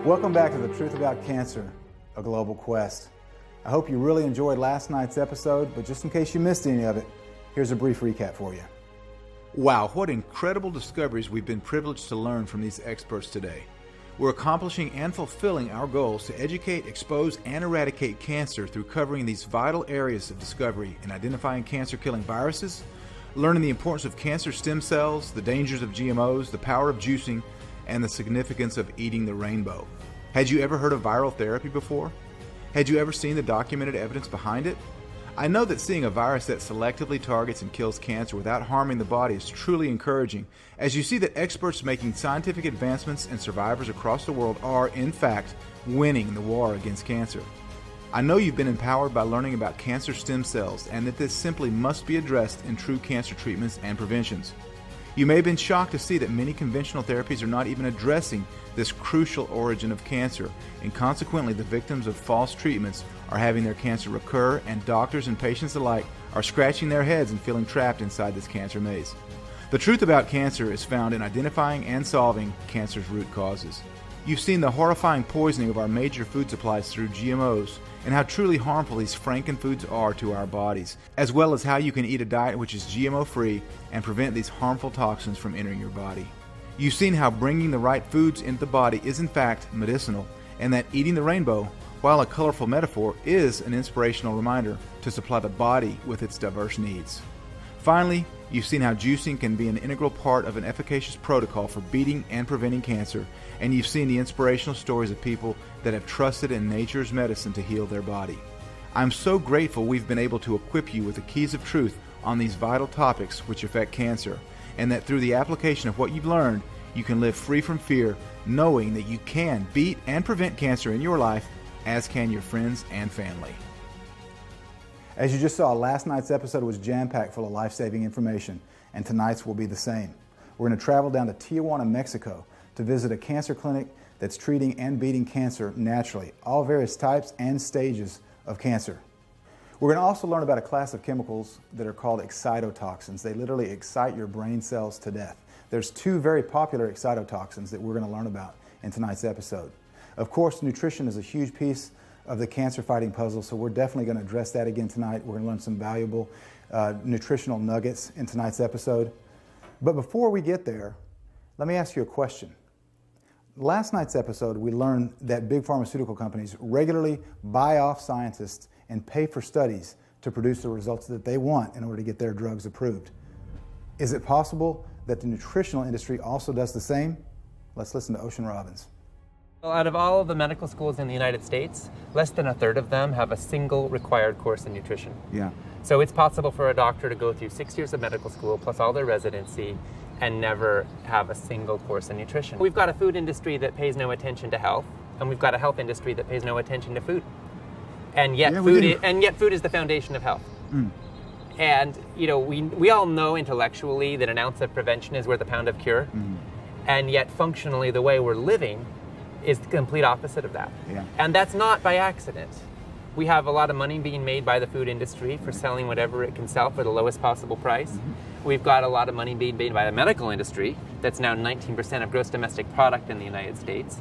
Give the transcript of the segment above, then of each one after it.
Welcome back to The Truth About Cancer, a global quest. I hope you really enjoyed last night's episode, but just in case you missed any of it, here's a brief recap for you. Wow, what incredible discoveries we've been privileged to learn from these experts today. We're accomplishing and fulfilling our goals to educate, expose, and eradicate cancer through covering these vital areas of discovery in identifying cancer-killing viruses, learning the importance of cancer stem cells, the dangers of GMOs, the power of juicing, and the significance of eating the rainbow. Had you ever heard of viral therapy before? Had you ever seen the documented evidence behind it? I know that seeing a virus that selectively targets and kills cancer without harming the body is truly encouraging, as you see that experts making scientific advancements and survivors across the world are, in fact, winning the war against cancer. I know you've been empowered by learning about cancer stem cells and that this simply must be addressed in true cancer treatments and preventions. You may have been shocked to see that many conventional therapies are not even addressing this crucial origin of cancer, and consequently the victims of false treatments are having their cancer recur, and doctors and patients alike are scratching their heads and feeling trapped inside this cancer maze. The truth about cancer is found in identifying and solving cancer's root causes. You've seen the horrifying poisoning of our major food supplies through GMOs and how truly harmful these frankenfoods are to our bodies, as well as how you can eat a diet which is GMO-free and prevent these harmful toxins from entering your body. You've seen how bringing the right foods into the body is in fact medicinal, and that eating the rainbow, while a colorful metaphor, is an inspirational reminder to supply the body with its diverse needs. Finally, you've seen how juicing can be an integral part of an efficacious protocol for beating and preventing cancer, and you've seen the inspirational stories of people that have trusted in nature's medicine to heal their body. I'm so grateful we've been able to equip you with the keys of truth on these vital topics which affect cancer, and that through the application of what you've learned, you can live free from fear, knowing that you can beat and prevent cancer in your life, as can your friends and family. As you just saw, last night's episode was jam-packed full of life-saving information, and tonight's will be the same. We're going to travel down to Tijuana, Mexico, to visit a cancer clinic that's treating and beating cancer naturally, all various types and stages of cancer. We're going to also learn about a class of chemicals that are called excitotoxins. They literally excite your brain cells to death. There's two very popular excitotoxins that we're going to learn about in tonight's episode. Of course, nutrition is a huge piece of the cancer-fighting puzzle, so we're definitely going to address that again tonight. We're going to learn some valuable nutritional nuggets in tonight's episode. But before we get there, let me ask you a question. Last night's episode, we learned that big pharmaceutical companies regularly buy off scientists and pay for studies to produce the results that they want in order to get their drugs approved. Is it possible that the nutritional industry also does the same? Let's listen to Ocean Robbins. Well, out of all of the medical schools in the United States, less than a third of them have a single required course in nutrition. Yeah. So it's possible for a doctor to go through 6 years of medical school plus all their residency and never have a single course in nutrition. We've got a food industry that pays no attention to health, and we've got a health industry that pays no attention to food. And yet, food is the foundation of health. Mm. And you know, we all know intellectually that an ounce of prevention is worth a pound of cure. Mm. And yet, functionally, the way we're living is the complete opposite of that. Yeah. And that's not by accident. We have a lot of money being made by the food industry for selling whatever it can sell for the lowest possible price. Mm-hmm. We've got a lot of money being made by the medical industry. That's now 19% of gross domestic product in the United States.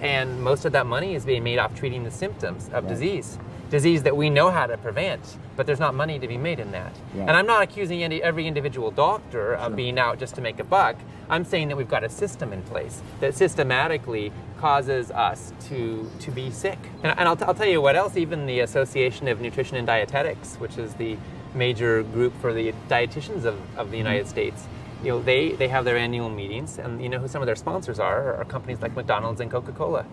And most of that money is being made off treating the symptoms of disease that we know how to prevent, but there's not money to be made in that. Yeah. And I'm not accusing every individual doctor of being out just to make a buck. I'm saying that we've got a system in place that systematically causes us to be sick. And I'll tell you what else, even the Association of Nutrition and Dietetics, which is the major group for the dietitians of the United States, you know, they have their annual meetings, and you know who some of their sponsors are companies like McDonald's and Coca-Cola.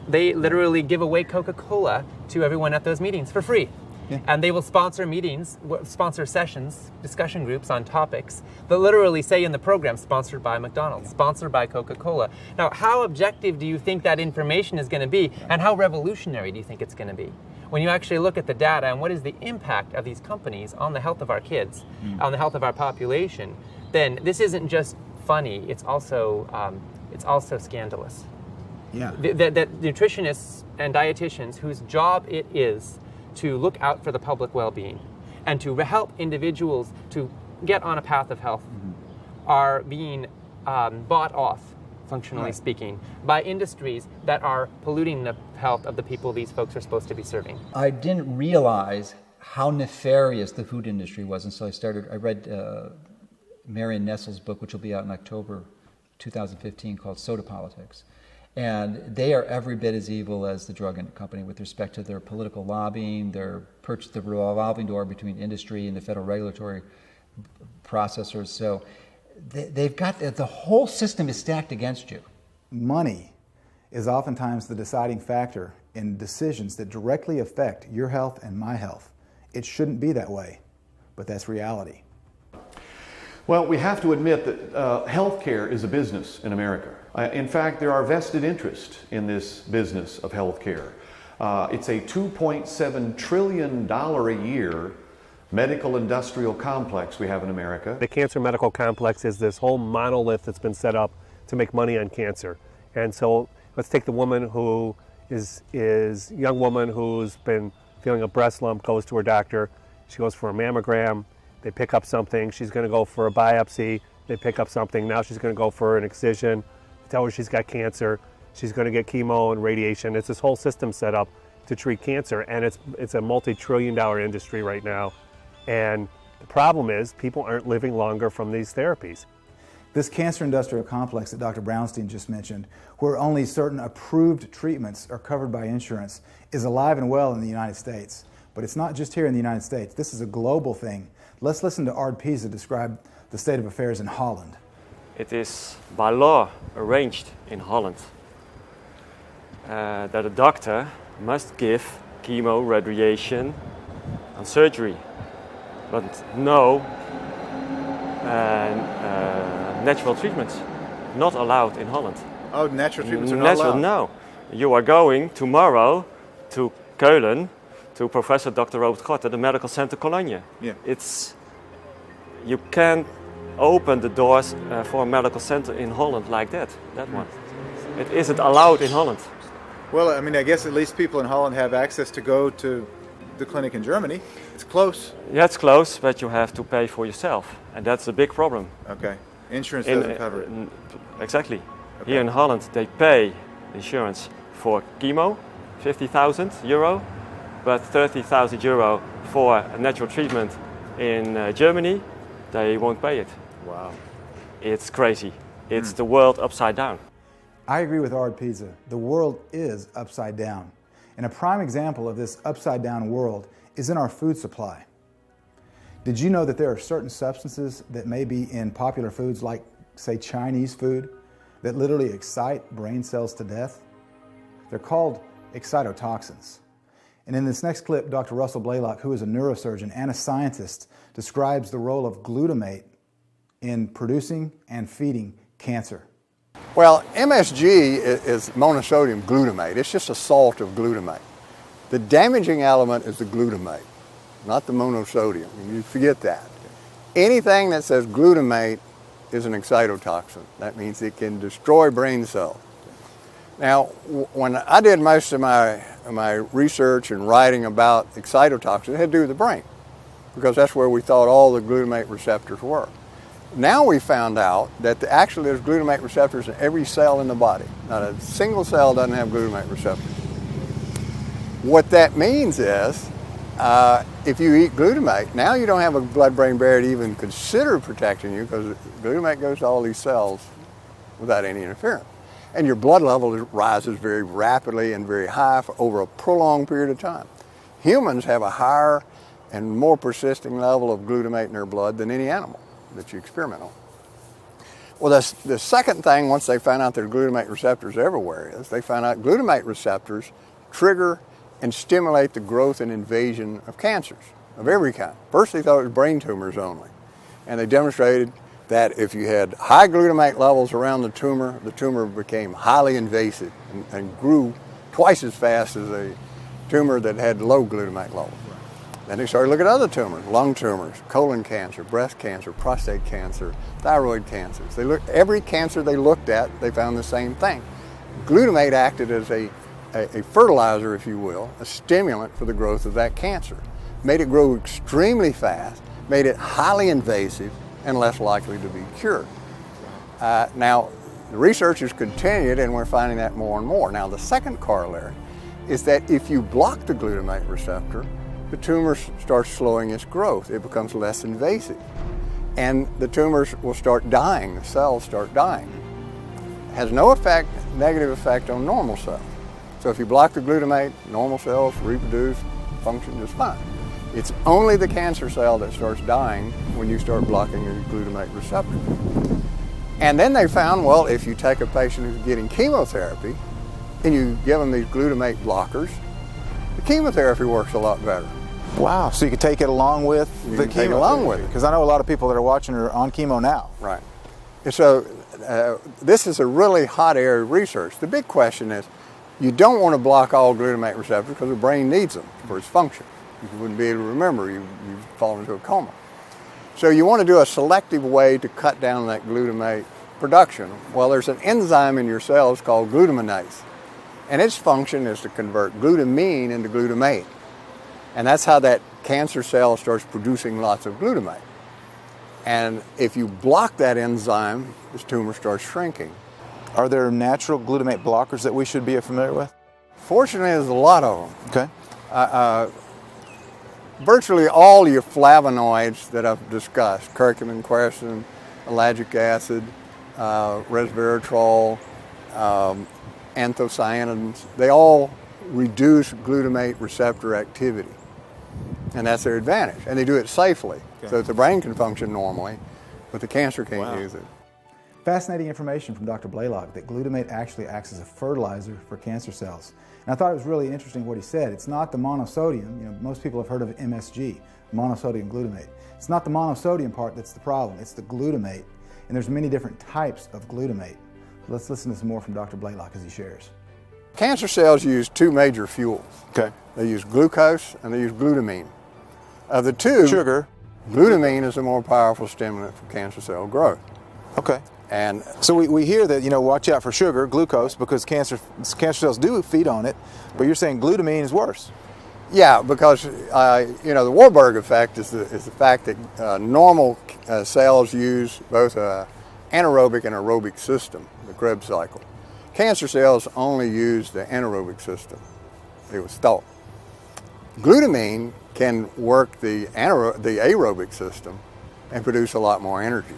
They literally give away Coca-Cola to everyone at those meetings for free. Yeah. And they will sponsor meetings, sponsor sessions, discussion groups on topics that literally say in the program, sponsored by McDonald's, sponsored by Coca-Cola. Now, how objective do you think that information is going to be, and how revolutionary do you think it's going to be? When you actually look at the data and what is the impact of these companies on the health of our kids, on the health of our population, then this isn't just funny, it's also scandalous. Yeah. That nutritionists and dietitians whose job it is to look out for the public well-being and to help individuals to get on a path of health are being bought off functionally speaking, by industries that are polluting the health of the people these folks are supposed to be serving. I didn't realize how nefarious the food industry was, and so I read Marion Nestle's book, which will be out in October 2015, called Soda Politics. And they are every bit as evil as the drug company with respect to their political lobbying, the revolving door between industry and the federal regulatory processors. So they've got, the whole system is stacked against you. Money is oftentimes the deciding factor in decisions that directly affect your health and my health. It shouldn't be that way, but that's reality. Well, we have to admit that healthcare is a business in America. In fact, there are vested interests in this business of healthcare. It's a $2.7 trillion a year medical industrial complex we have in America. The cancer medical complex is this whole monolith that's been set up to make money on cancer. And so let's take the woman who is a young woman who's been feeling a breast lump, goes to her doctor, she goes for a mammogram, they pick up something, she's going to go for a biopsy, they pick up something, now she's going to go for an excision, tell her she's got cancer, she's going to get chemo and radiation. It's this whole system set up to treat cancer, and it's a multi-trillion-dollar industry right now. And the problem is people aren't living longer from these therapies. This cancer industrial complex that Dr. Brownstein just mentioned, where only certain approved treatments are covered by insurance, is alive and well in the United States. But it's not just here in the United States. This is a global thing. Let's listen to Ard Pisa describe the state of affairs in Holland. It is by law arranged in Holland that a doctor must give chemo, radiation, and surgery, but no natural treatments not allowed in Holland. Oh, natural treatments are not allowed? No. You are going tomorrow to Keulen to Professor Dr. Robert Gotte, the Medical Center Cologne. Yeah. You can't open the doors for a medical center in Holland like that one. It isn't allowed in Holland. Well, I mean, I guess at least people in Holland have access to go to the clinic in Germany. It's close. Yeah, it's close, but you have to pay for yourself, and that's a big problem. Okay. Insurance doesn't cover it. Exactly. Okay. Here in Holland, they pay insurance for chemo, €50,000, but €30,000 for a natural treatment in Germany, they won't pay it. Wow. It's crazy. It's the world upside down. I agree with Ard Pisa. The world is upside down. And a prime example of this upside down world is in our food supply. Did you know that there are certain substances that may be in popular foods like, say, Chinese food, that literally excite brain cells to death? They're called excitotoxins. And in this next clip, Dr. Russell Blaylock, who is a neurosurgeon and a scientist, describes the role of glutamate in producing and feeding cancer. Well, MSG is monosodium glutamate. It's just a salt of glutamate. The damaging element is the glutamate, not the monosodium. You forget that. Anything that says glutamate is an excitotoxin. That means it can destroy brain cells. Now, when I did most of my research and writing about excitotoxins, it had to do with the brain, because that's where we thought all the glutamate receptors were. Now we found out that actually there's glutamate receptors in every cell in the body. Not a single cell doesn't have glutamate receptors. What that means is, if you eat glutamate, now you don't have a blood-brain barrier to even consider protecting you, because glutamate goes to all these cells without any interference. And your blood level rises very rapidly and very high for over a prolonged period of time. Humans have a higher and more persisting level of glutamate in their blood than any animal that you experiment on. Well, the second thing, once they found out there are glutamate receptors everywhere, is they found out glutamate receptors trigger and stimulate the growth and invasion of cancers of every kind. First they thought it was brain tumors only, and they demonstrated that if you had high glutamate levels around the tumor became highly invasive and grew twice as fast as a tumor that had low glutamate levels. Then they started looking at other tumors, lung tumors, colon cancer, breast cancer, prostate cancer, thyroid cancers. Every cancer they looked at, they found the same thing. Glutamate acted as a fertilizer, if you will, a stimulant for the growth of that cancer. Made it grow extremely fast, made it highly invasive, and less likely to be cured. Now, the research has continued, and we're finding that more and more. Now, the second corollary is that if you block the glutamate receptor, the tumor starts slowing its growth. It becomes less invasive. And the tumors will start dying, the cells start dying. It has no effect, negative effect on normal cells. So if you block the glutamate, normal cells reproduce, function just fine. It's only the cancer cell that starts dying when you start blocking the glutamate receptor. And then they found, well, if you take a patient who's getting chemotherapy and you give them these glutamate blockers, the chemotherapy works a lot better. Wow, so you could take it along with the chemo? Take it along with it. Because I know a lot of people that are watching are on chemo now. Right. And so this is a really hot area of research. The big question is, you don't want to block all glutamate receptors because the brain needs them for its function. You wouldn't be able to remember, you've fallen into a coma. So you want to do a selective way to cut down that glutamate production. Well, there's an enzyme in your cells called glutaminase, and its function is to convert glutamine into glutamate. And that's how that cancer cell starts producing lots of glutamate. And if you block that enzyme, this tumor starts shrinking. Are there natural glutamate blockers that we should be familiar with? Fortunately, there's a lot of them. Okay. Virtually all your flavonoids that I've discussed, curcumin, quercetin, ellagic acid, resveratrol, anthocyanins, they all reduce glutamate receptor activity. And that's their advantage. And they do it safely, so that the brain can function normally, but the cancer can't use it. Fascinating information from Dr. Blaylock that glutamate actually acts as a fertilizer for cancer cells. And I thought it was really interesting what he said. It's not the monosodium. You know, most people have heard of MSG, monosodium glutamate. It's not the monosodium part that's the problem. It's the glutamate. And there's many different types of glutamate. Let's listen to some more from Dr. Blaylock as he shares. Cancer cells use two major fuels. Okay. They use glucose and they use glutamine. Of the two, Sugar. glutamine is a more powerful stimulant for cancer cell growth. Okay. And So we hear that, you know, watch out for sugar, glucose, because cancer cells do feed on it, but you're saying glutamine is worse. yeah, because you know, the Warburg effect is the fact that normal cells use both an anaerobic and aerobic system, the Krebs cycle. Cancer cells only use the anaerobic system, it was thought. Glutamine can work the aerobic system and produce a lot more energy.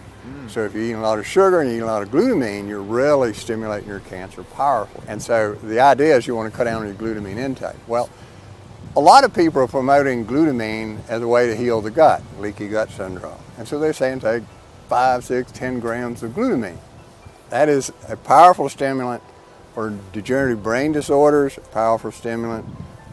So if you're eating a lot of sugar and you eat a lot of glutamine, you're really stimulating your cancer powerfully. And so the idea is you want to cut down on your glutamine intake. Well, a lot of people are promoting glutamine as a way to heal the gut, leaky gut syndrome. And so they're saying take 5, 6, 10 grams of glutamine. That is a powerful stimulant for degenerative brain disorders, a powerful stimulant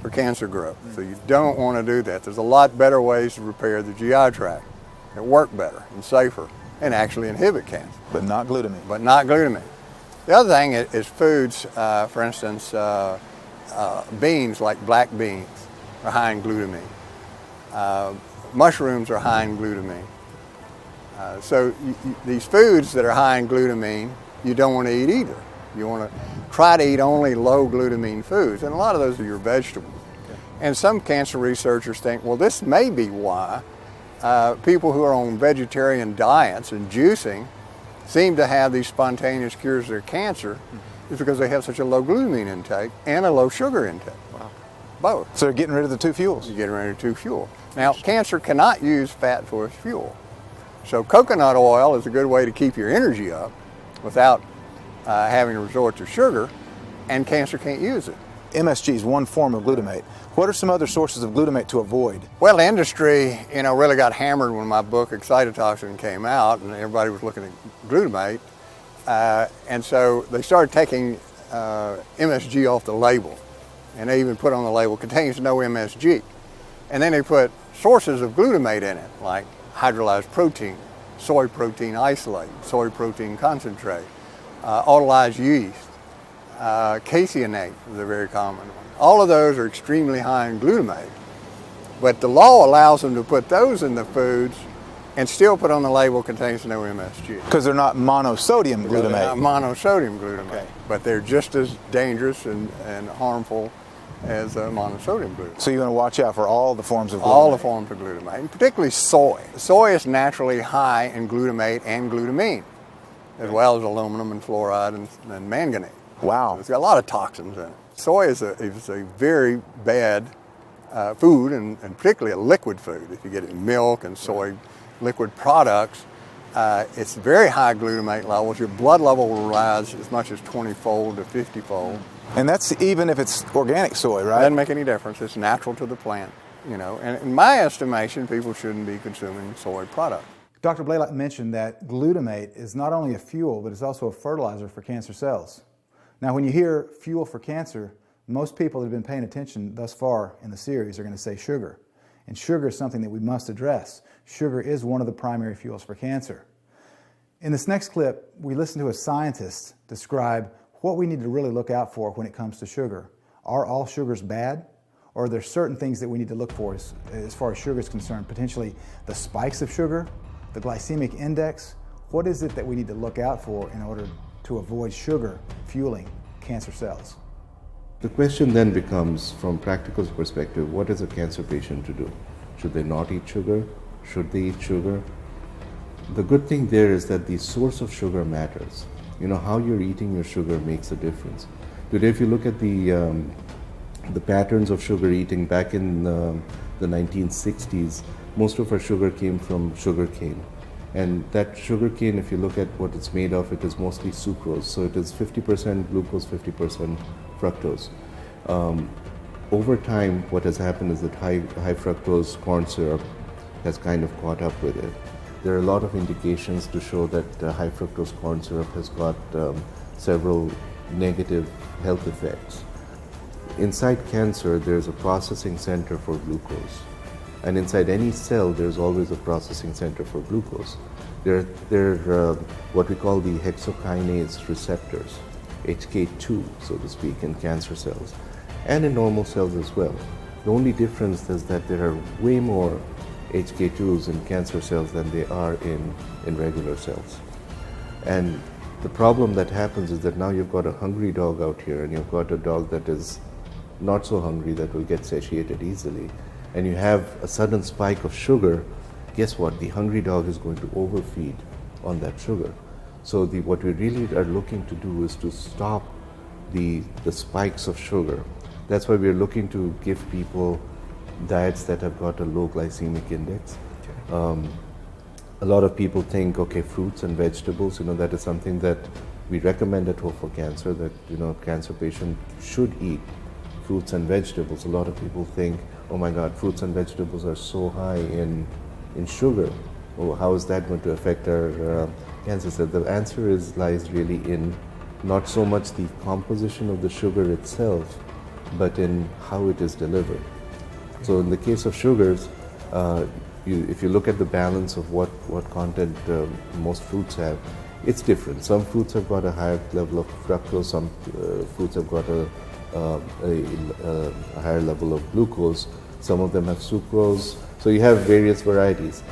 for cancer growth. So you don't want to do that. There's a lot better ways to repair the GI tract that work better and safer and actually inhibit cancer. But not glutamine. But not glutamine. The other thing is foods, for instance, beans like black beans are high in glutamine. Mushrooms are high in glutamine. So these foods that are high in glutamine, you don't want to eat either. You want to try to eat only low glutamine foods, and a lot of those are your vegetables. Okay. And some cancer researchers think, well, this may be why people who are on vegetarian diets and juicing seem to have these spontaneous cures of their cancer, is because they have such a low glutamine intake and a low sugar intake. Wow. Both. So they're getting rid of the two fuels. You're getting rid of two fuels. Now, cancer cannot use fat for its fuel. So coconut oil is a good way to keep your energy up without having to resort to sugar, and cancer can't use it. MSG is one form of glutamate. What are some other sources of glutamate to avoid? Well, the industry, you know, really got hammered when my book Excitotoxin came out, and everybody was looking at glutamate, and so they started taking MSG off the label, and they even put on the label contains no MSG, and then they put sources of glutamate in it, like hydrolyzed protein, soy protein isolate, soy protein concentrate, autolyzed yeast, caseinate is a very common one. All of those are extremely high in glutamate, but the law allows them to put those in the foods and still put on the label contains no MSG. Because they're not monosodium glutamate. They're not monosodium glutamate, Okay. but they're just as dangerous and harmful as monosodium glutamate. So you want to watch out for all the forms of glutamate. All the forms of glutamate, and particularly soy. Soy is naturally high in glutamate and glutamine. as well as aluminum and fluoride and manganese. Wow. So it's got a lot of toxins in it. Soy is a very bad food, and particularly a liquid food. If you get it in milk and soy liquid products, it's very high glutamate levels. Your blood level will rise as much as 20-fold to 50-fold. And that's even if it's organic soy, right? Doesn't make any difference. It's natural to the plant, you know. And in my estimation, people shouldn't be consuming soy products. Dr. Blaylock mentioned that glutamate is not only a fuel, but it's also a fertilizer for cancer cells. Now, when you hear fuel for cancer, most people that have been paying attention thus far in the series are going to say sugar. And sugar is something that we must address. Sugar is one of the primary fuels for cancer. In this next clip, we listen to a scientist describe what we need to really look out for when it comes to sugar. Are all sugars bad? Or are there certain things that we need to look for as far as sugar is concerned? Potentially the spikes of sugar, the glycemic index. What is it that we need to look out for in order to avoid sugar fueling cancer cells? The question then becomes, from practical perspective, what is a cancer patient to do? Should they not eat sugar? Should they eat sugar? The good thing there is that the source of sugar matters. You know, how you're eating your sugar makes a difference. Today, if you look at the patterns of sugar eating back in the 1960s, most of our sugar came from sugar cane. And that sugar cane, if you look at what it's made of, it is mostly sucrose. So it is 50% glucose, 50% fructose. Over time, what has happened is that high fructose corn syrup has kind of caught up with it. There are a lot of indications to show that high fructose corn syrup has got several negative health effects. Inside cancer, there's a processing center for glucose. And inside any cell, there's always a processing center for glucose. There are what we call the hexokinase receptors, HK2, so to speak, in cancer cells, and in normal cells as well. The only difference is that there are way more HK2s in cancer cells than they are in regular cells. And the problem that happens is that now you've got a hungry dog out here, and you've got a dog that is not so hungry that will get satiated easily, and you have a sudden spike of sugar. Guess what? The hungry dog is going to overfeed on that sugar. So what we really are looking to do is to stop the spikes of sugar. That's why we're looking to give people diets that have got a low glycemic index. A lot of people think, okay, fruits and vegetables, that is something that we recommend at Hope for Cancer, that, cancer patient should eat fruits and vegetables. A lot of people think, oh my God, fruits and vegetables are so high in sugar. Oh, how is that going to affect our cancer cells? The answer lies really in not so much the composition of the sugar itself, but in how it is delivered. So in the case of sugars, if you look at the balance of what content most fruits have, it's different. Some fruits have got a higher level of fructose, some fruits have got a higher level of glucose, some of them have sucrose, so you have various varieties.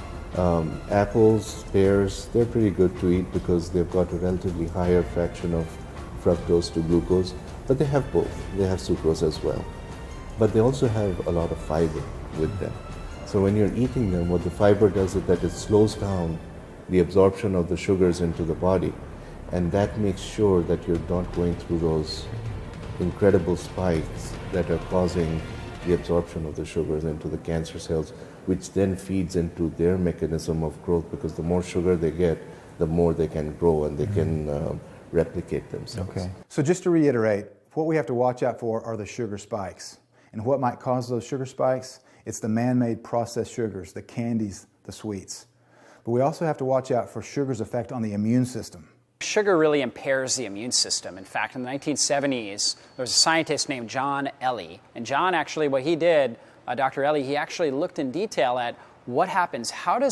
Apples, pears, they're pretty good to eat because they've got a relatively higher fraction of fructose to glucose, but they have both. They have sucrose as well. But they also have a lot of fiber with them. So when you're eating them, what the fiber does is that it slows down the absorption of the sugars into the body, and that makes sure that you're not going through those incredible spikes that are causing the absorption of the sugars into the cancer cells, which then feeds into their mechanism of growth, because the more sugar they get, the more they can grow and they can replicate themselves. Okay. So just to reiterate, what we have to watch out for are the sugar spikes. And what might cause those sugar spikes? It's the man-made processed sugars, the candies, the sweets. But we also have to watch out for sugar's effect on the immune system. Sugar really impairs the immune system. In fact, in the 1970s, there was a scientist named John Ellie. And John actually, what he did, Dr. Ellie, he actually looked in detail at what happens, how do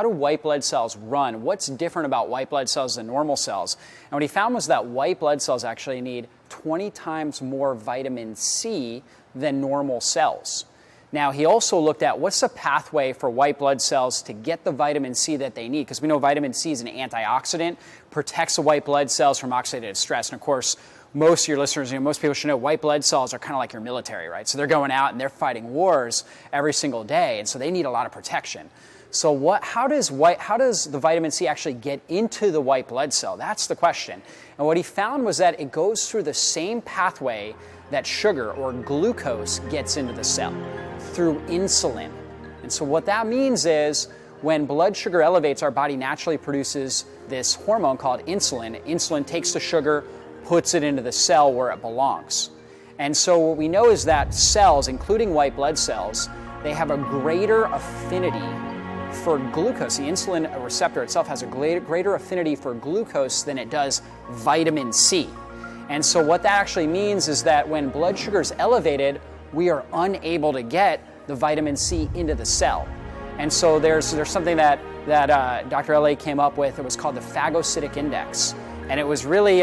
white blood cells run? What's different about white blood cells than normal cells? And what he found was that white blood cells actually need 20 times more vitamin C than normal cells. Now, he also looked at what's the pathway for white blood cells to get the vitamin C that they need, because we know vitamin C is an antioxidant, protects the white blood cells from oxidative stress. And of course, most of your listeners, most people should know white blood cells are kind of like your military, right? So they're going out and they're fighting wars every single day, and so they need a lot of protection. So how does the vitamin C actually get into the white blood cell? That's the question. And what he found was that it goes through the same pathway that sugar or glucose gets into the cell, through insulin. And so what that means is when blood sugar elevates, our body naturally produces this hormone called insulin. Insulin takes the sugar, puts it into the cell where it belongs. And so what we know is that cells, including white blood cells, they have a greater affinity for glucose. The insulin receptor itself has a greater affinity for glucose than it does vitamin C. And so what that actually means is that when blood sugar is elevated, we are unable to get the vitamin C into the cell. And so there's something that Dr. L.A. came up with. It was called the phagocytic index. And it was really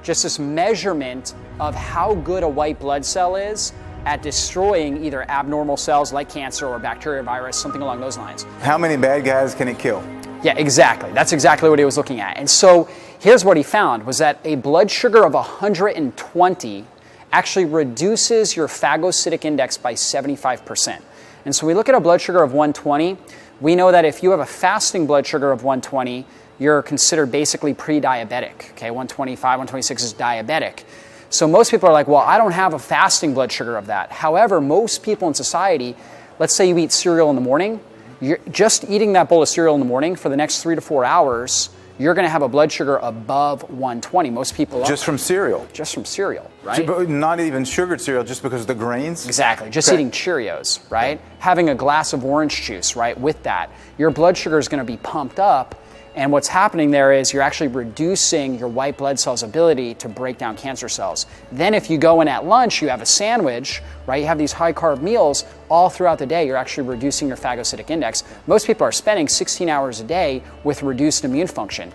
just this measurement of how good a white blood cell is at destroying either abnormal cells like cancer or bacteria, virus, something along those lines. How many bad guys can it kill? Yeah, exactly. That's exactly what he was looking at. And so here's what he found was that a blood sugar of 120 actually reduces your phagocytic index by 75%. And so we look at a blood sugar of 120, we know that if you have a fasting blood sugar of 120, you're considered basically pre-diabetic. Okay, 125, 126 is diabetic. So most people are like, well, I don't have a fasting blood sugar of that. However, most people in society, let's say you eat cereal in the morning, you're just eating that bowl of cereal in the morning for the next 3 to 4 hours, you're going to have a blood sugar above 120. Most people are. Just from cereal? Just from cereal, right? Not even sugared cereal, just because of the grains? Exactly. Just eating Cheerios, right? Having a glass of orange juice, right, with that. Your blood sugar is going to be pumped up. And what's happening there is you're actually reducing your white blood cells' ability to break down cancer cells. Then if you go in at lunch, you have a sandwich, right? You have these high-carb meals all throughout the day. You're actually reducing your phagocytic index. Most people are spending 16 hours a day with reduced immune function.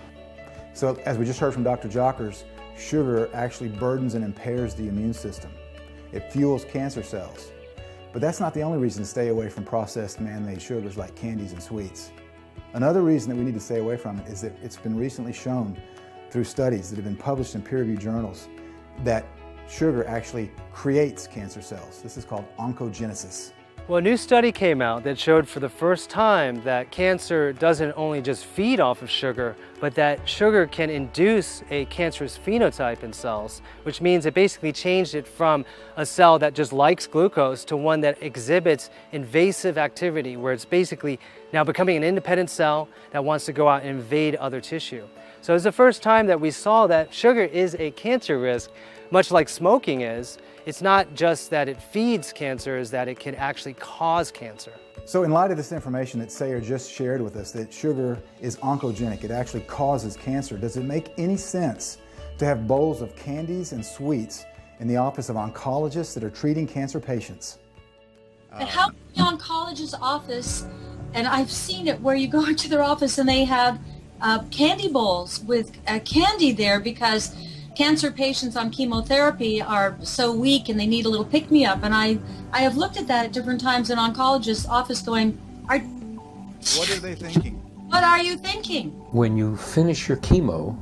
So as we just heard from Dr. Jockers, sugar actually burdens and impairs the immune system. It fuels cancer cells. But that's not the only reason to stay away from processed man-made sugars like candies and sweets. Another reason that we need to stay away from it is that it's been recently shown through studies that have been published in peer-reviewed journals that sugar actually creates cancer cells. This is called oncogenesis. Well, a new study came out that showed for the first time that cancer doesn't only just feed off of sugar, but that sugar can induce a cancerous phenotype in cells, which means it basically changed it from a cell that just likes glucose to one that exhibits invasive activity, where it's basically now becoming an independent cell that wants to go out and invade other tissue. So it's the first time that we saw that sugar is a cancer risk, much like smoking is. It's not just that it feeds cancer, it's that it can actually cause cancer. So in light of this information that Sayer just shared with us, that sugar is oncogenic, it actually causes cancer, does it make any sense to have bowls of candies and sweets in the office of oncologists that are treating cancer patients? And how the oncologist's office, and I've seen it where you go into their office and they have candy bowls with candy there because cancer patients on chemotherapy are so weak and they need a little pick-me-up. And I have looked at that at different times in an oncologist's office going, what are they thinking? What are you thinking? When you finish your chemo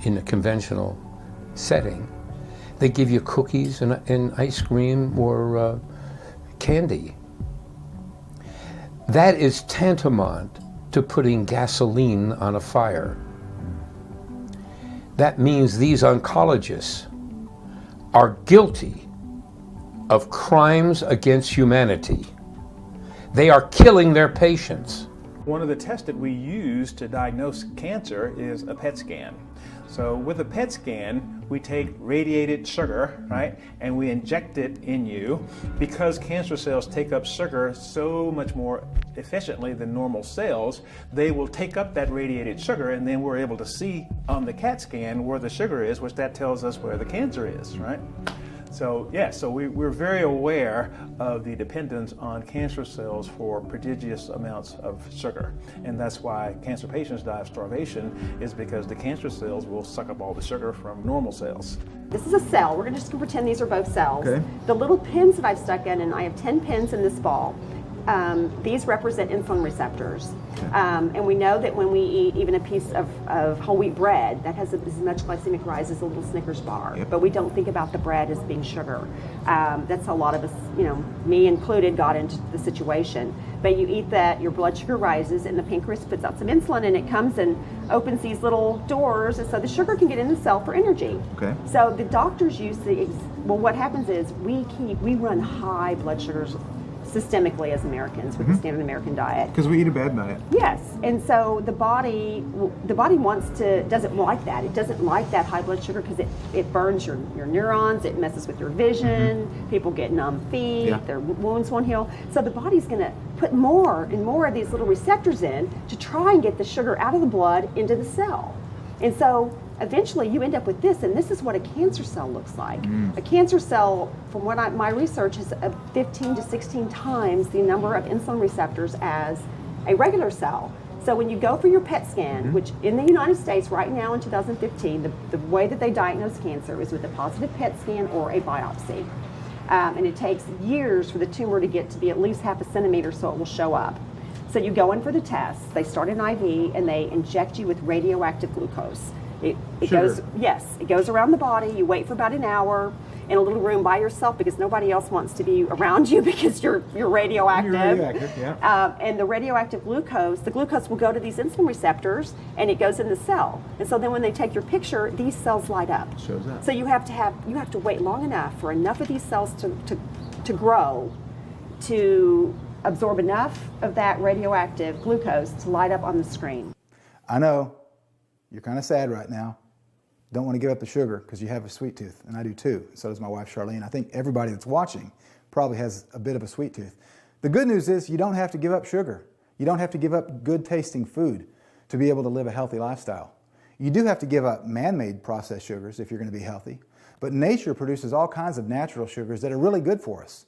in a conventional setting, they give you cookies and ice cream or candy. That is tantamount to putting gasoline on a fire. That means these oncologists are guilty of crimes against humanity. They are killing their patients. One of the tests that we use to diagnose cancer is a PET scan. So with a PET scan, we take radiated sugar, right, and we inject it in you. Because cancer cells take up sugar so much more efficiently than normal cells, they will take up that radiated sugar, and then we're able to see on the CAT scan where the sugar is, which that tells us where the cancer is, right? So yeah, so we're very aware of the dependence on cancer cells for prodigious amounts of sugar. And that's why cancer patients die of starvation, is because the cancer cells will suck up all the sugar from normal cells. This is a cell. We're just going to pretend these are both cells. Okay. The little pins that I've stuck in, and I have 10 pins in this ball. these represent insulin receptors. And we know that when we eat even a piece of whole wheat bread, that has as much glycemic rise as a little Snickers bar. But we don't think about the bread as being sugar. That's how a lot of us, me included, got into the situation. But you eat that, your blood sugar rises, and the pancreas puts out some insulin, and it comes and opens these little doors, and so the sugar can get in the cell for energy. Okay. So the doctors use what happens is we run high blood sugars systemically as Americans with the standard American diet. Because we eat a bad diet. Yes, and so the body doesn't like that. It doesn't like that high blood sugar because it burns your neurons, it messes with your vision, people get numb feet, their wounds won't heal. So the body's going to put more and more of these little receptors in to try and get the sugar out of the blood into the cell. And so eventually you end up with this, and this is what a cancer cell looks like. A cancer cell, from what my research, is 15 to 16 times the number of insulin receptors as a regular cell. So when you go for your PET scan, which in the United States right now in 2015, the way that they diagnose cancer is with a positive PET scan or a biopsy. And it takes years for the tumor to get to be at least half a centimeter so it will show up. So you go in for the test, they start an IV, and they inject you with radioactive glucose. It goes around the body. You wait for about an hour in a little room by yourself because nobody else wants to be around you because you're radioactive. And the radioactive glucose, the glucose will go to these insulin receptors and it goes in the cell. And so then when they take your picture, these cells light up. Shows up. So you have to wait long enough for enough of these cells to grow to absorb enough of that radioactive glucose to light up on the screen. I know. You're kind of sad right now. Don't want to give up the sugar because you have a sweet tooth, and I do too. So does my wife, Charlene. I think everybody that's watching probably has a bit of a sweet tooth. The good news is you don't have to give up sugar. You don't have to give up good tasting food to be able to live a healthy lifestyle. You do have to give up man-made processed sugars if you're going to be healthy, but nature produces all kinds of natural sugars that are really good for us.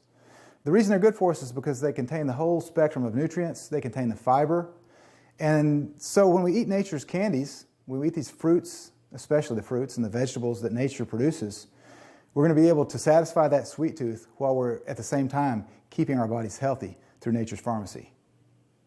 The reason they're good for us is because they contain the whole spectrum of nutrients, they contain the fiber, and so when we eat nature's candies, when we eat these fruits, especially the fruits and the vegetables that nature produces, we're going to be able to satisfy that sweet tooth while we're at the same time keeping our bodies healthy through nature's pharmacy.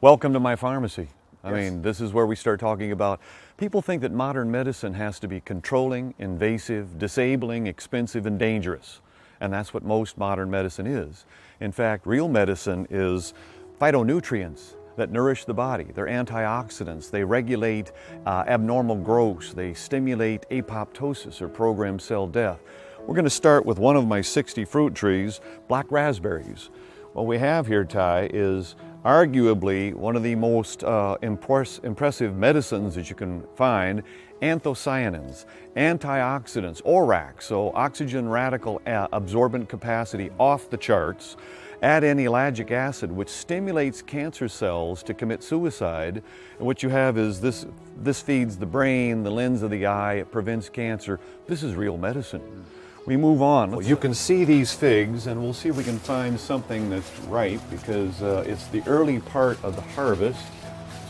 Welcome to my pharmacy. I mean, this is where we start talking about, people think that modern medicine has to be controlling, invasive, disabling, expensive, and dangerous. And that's what most modern medicine is. In fact, real medicine is phytonutrients that nourish the body. They're antioxidants. They regulate abnormal growth. They stimulate apoptosis or programmed cell death. We're going to start with one of my 60 fruit trees, black raspberries. What we have here, Ty, is arguably one of the most impressive medicines that you can find, anthocyanins, antioxidants, ORAC, so oxygen radical absorbent capacity off the charts. Add ellagic acid, which stimulates cancer cells to commit suicide. And what you have is this feeds the brain, the lens of the eye, it prevents cancer. This is real medicine. We move on. Well, you can see these figs, and we'll see if we can find something that's ripe because it's the early part of the harvest.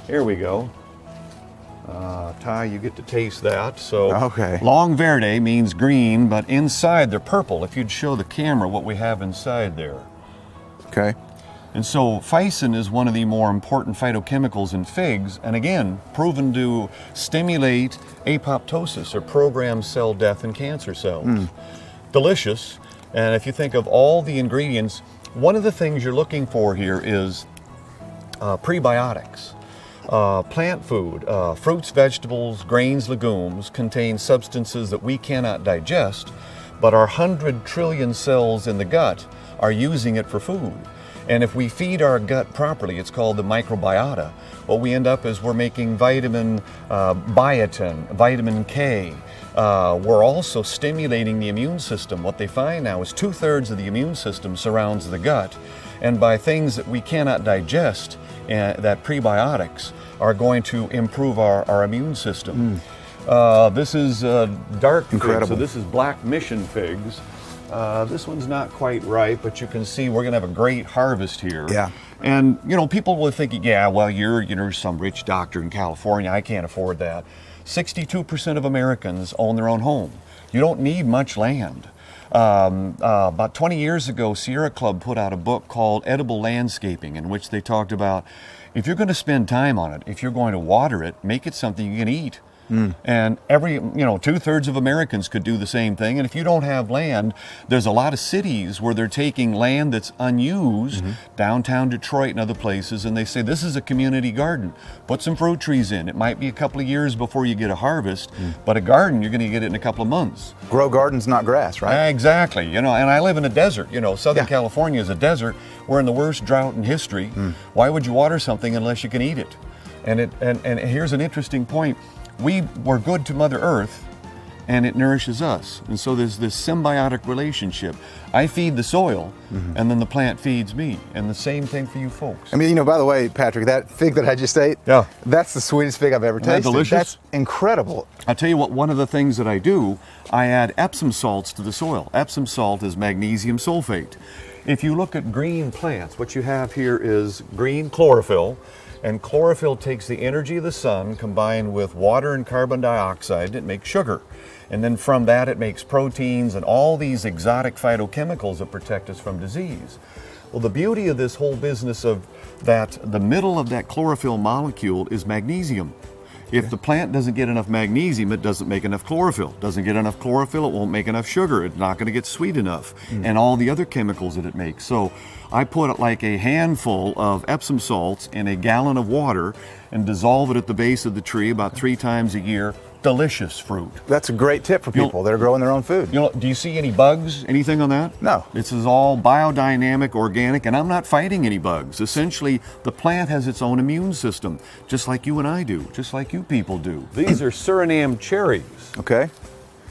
Here we go. Ty, you get to taste that. So, Long Verde means green, but inside they're purple. If you'd show the camera what we have inside there. Okay. And so phycin is one of the more important phytochemicals in figs, and again, proven to stimulate apoptosis or programmed cell death in cancer cells. Delicious. And if you think of all the ingredients, one of the things you're looking for here is prebiotics. Plant food, fruits, vegetables, grains, legumes contain substances that we cannot digest, but our 100 trillion cells in the gut are using it for food. And if we feed our gut properly, it's called the microbiota, what we end up is we're making vitamin biotin, vitamin K. We're also stimulating the immune system. What they find now is 2/3 of the immune system surrounds the gut. And by things that we cannot digest, that prebiotics are going to improve our immune system. This is dark figs, so this is black mission figs. This one's not quite ripe, but you can see we're going to have a great harvest here. Yeah. And, people will think, yeah, well, you're some rich doctor in California. I can't afford that. 62% of Americans own their own home. You don't need much land. About 20 years ago, Sierra Club put out a book called Edible Landscaping, in which they talked about if you're going to spend time on it, if you're going to water it, make it something you can eat. And every, 2/3 of Americans could do the same thing. And if you don't have land, there's a lot of cities where they're taking land that's unused, downtown Detroit and other places, and they say, this is a community garden. Put some fruit trees in. It might be a couple of years before you get a harvest, but a garden, you're going to get it in a couple of months. Grow gardens, not grass, right? Exactly. And I live in a desert. Southern California is a desert. We're in the worst drought in history. Why would you water something unless you can eat it? And here's an interesting point. We're good to Mother Earth, and it nourishes us. And so there's this symbiotic relationship. I feed the soil, and then the plant feeds me. And the same thing for you folks. I mean, by the way, Patrick, that fig that I just ate, that's the sweetest fig I've ever tasted. Isn't that delicious? That's incredible. I'll tell you what, one of the things that I do, I add Epsom salts to the soil. Epsom salt is magnesium sulfate. If you look at green plants, what you have here is green chlorophyll. And chlorophyll takes the energy of the sun combined with water and carbon dioxide, it makes sugar. And then from that it makes proteins and all these exotic phytochemicals that protect us from disease. Well, the beauty of this whole business of that, the middle of that chlorophyll molecule is magnesium. If the plant doesn't get enough magnesium, it doesn't make enough chlorophyll. Doesn't get enough chlorophyll, it won't make enough sugar. It's not going to get sweet enough. And all the other chemicals that it makes. So I put like a handful of Epsom salts in a gallon of water and dissolve it at the base of the tree about 3 times a year. Delicious fruit. That's a great tip for people that are growing their own food. Do you see any bugs, anything on that? No. This is all biodynamic, organic, and I'm not fighting any bugs. Essentially, the plant has its own immune system, just like you and I do, just like you people do. These are Suriname cherries. Okay.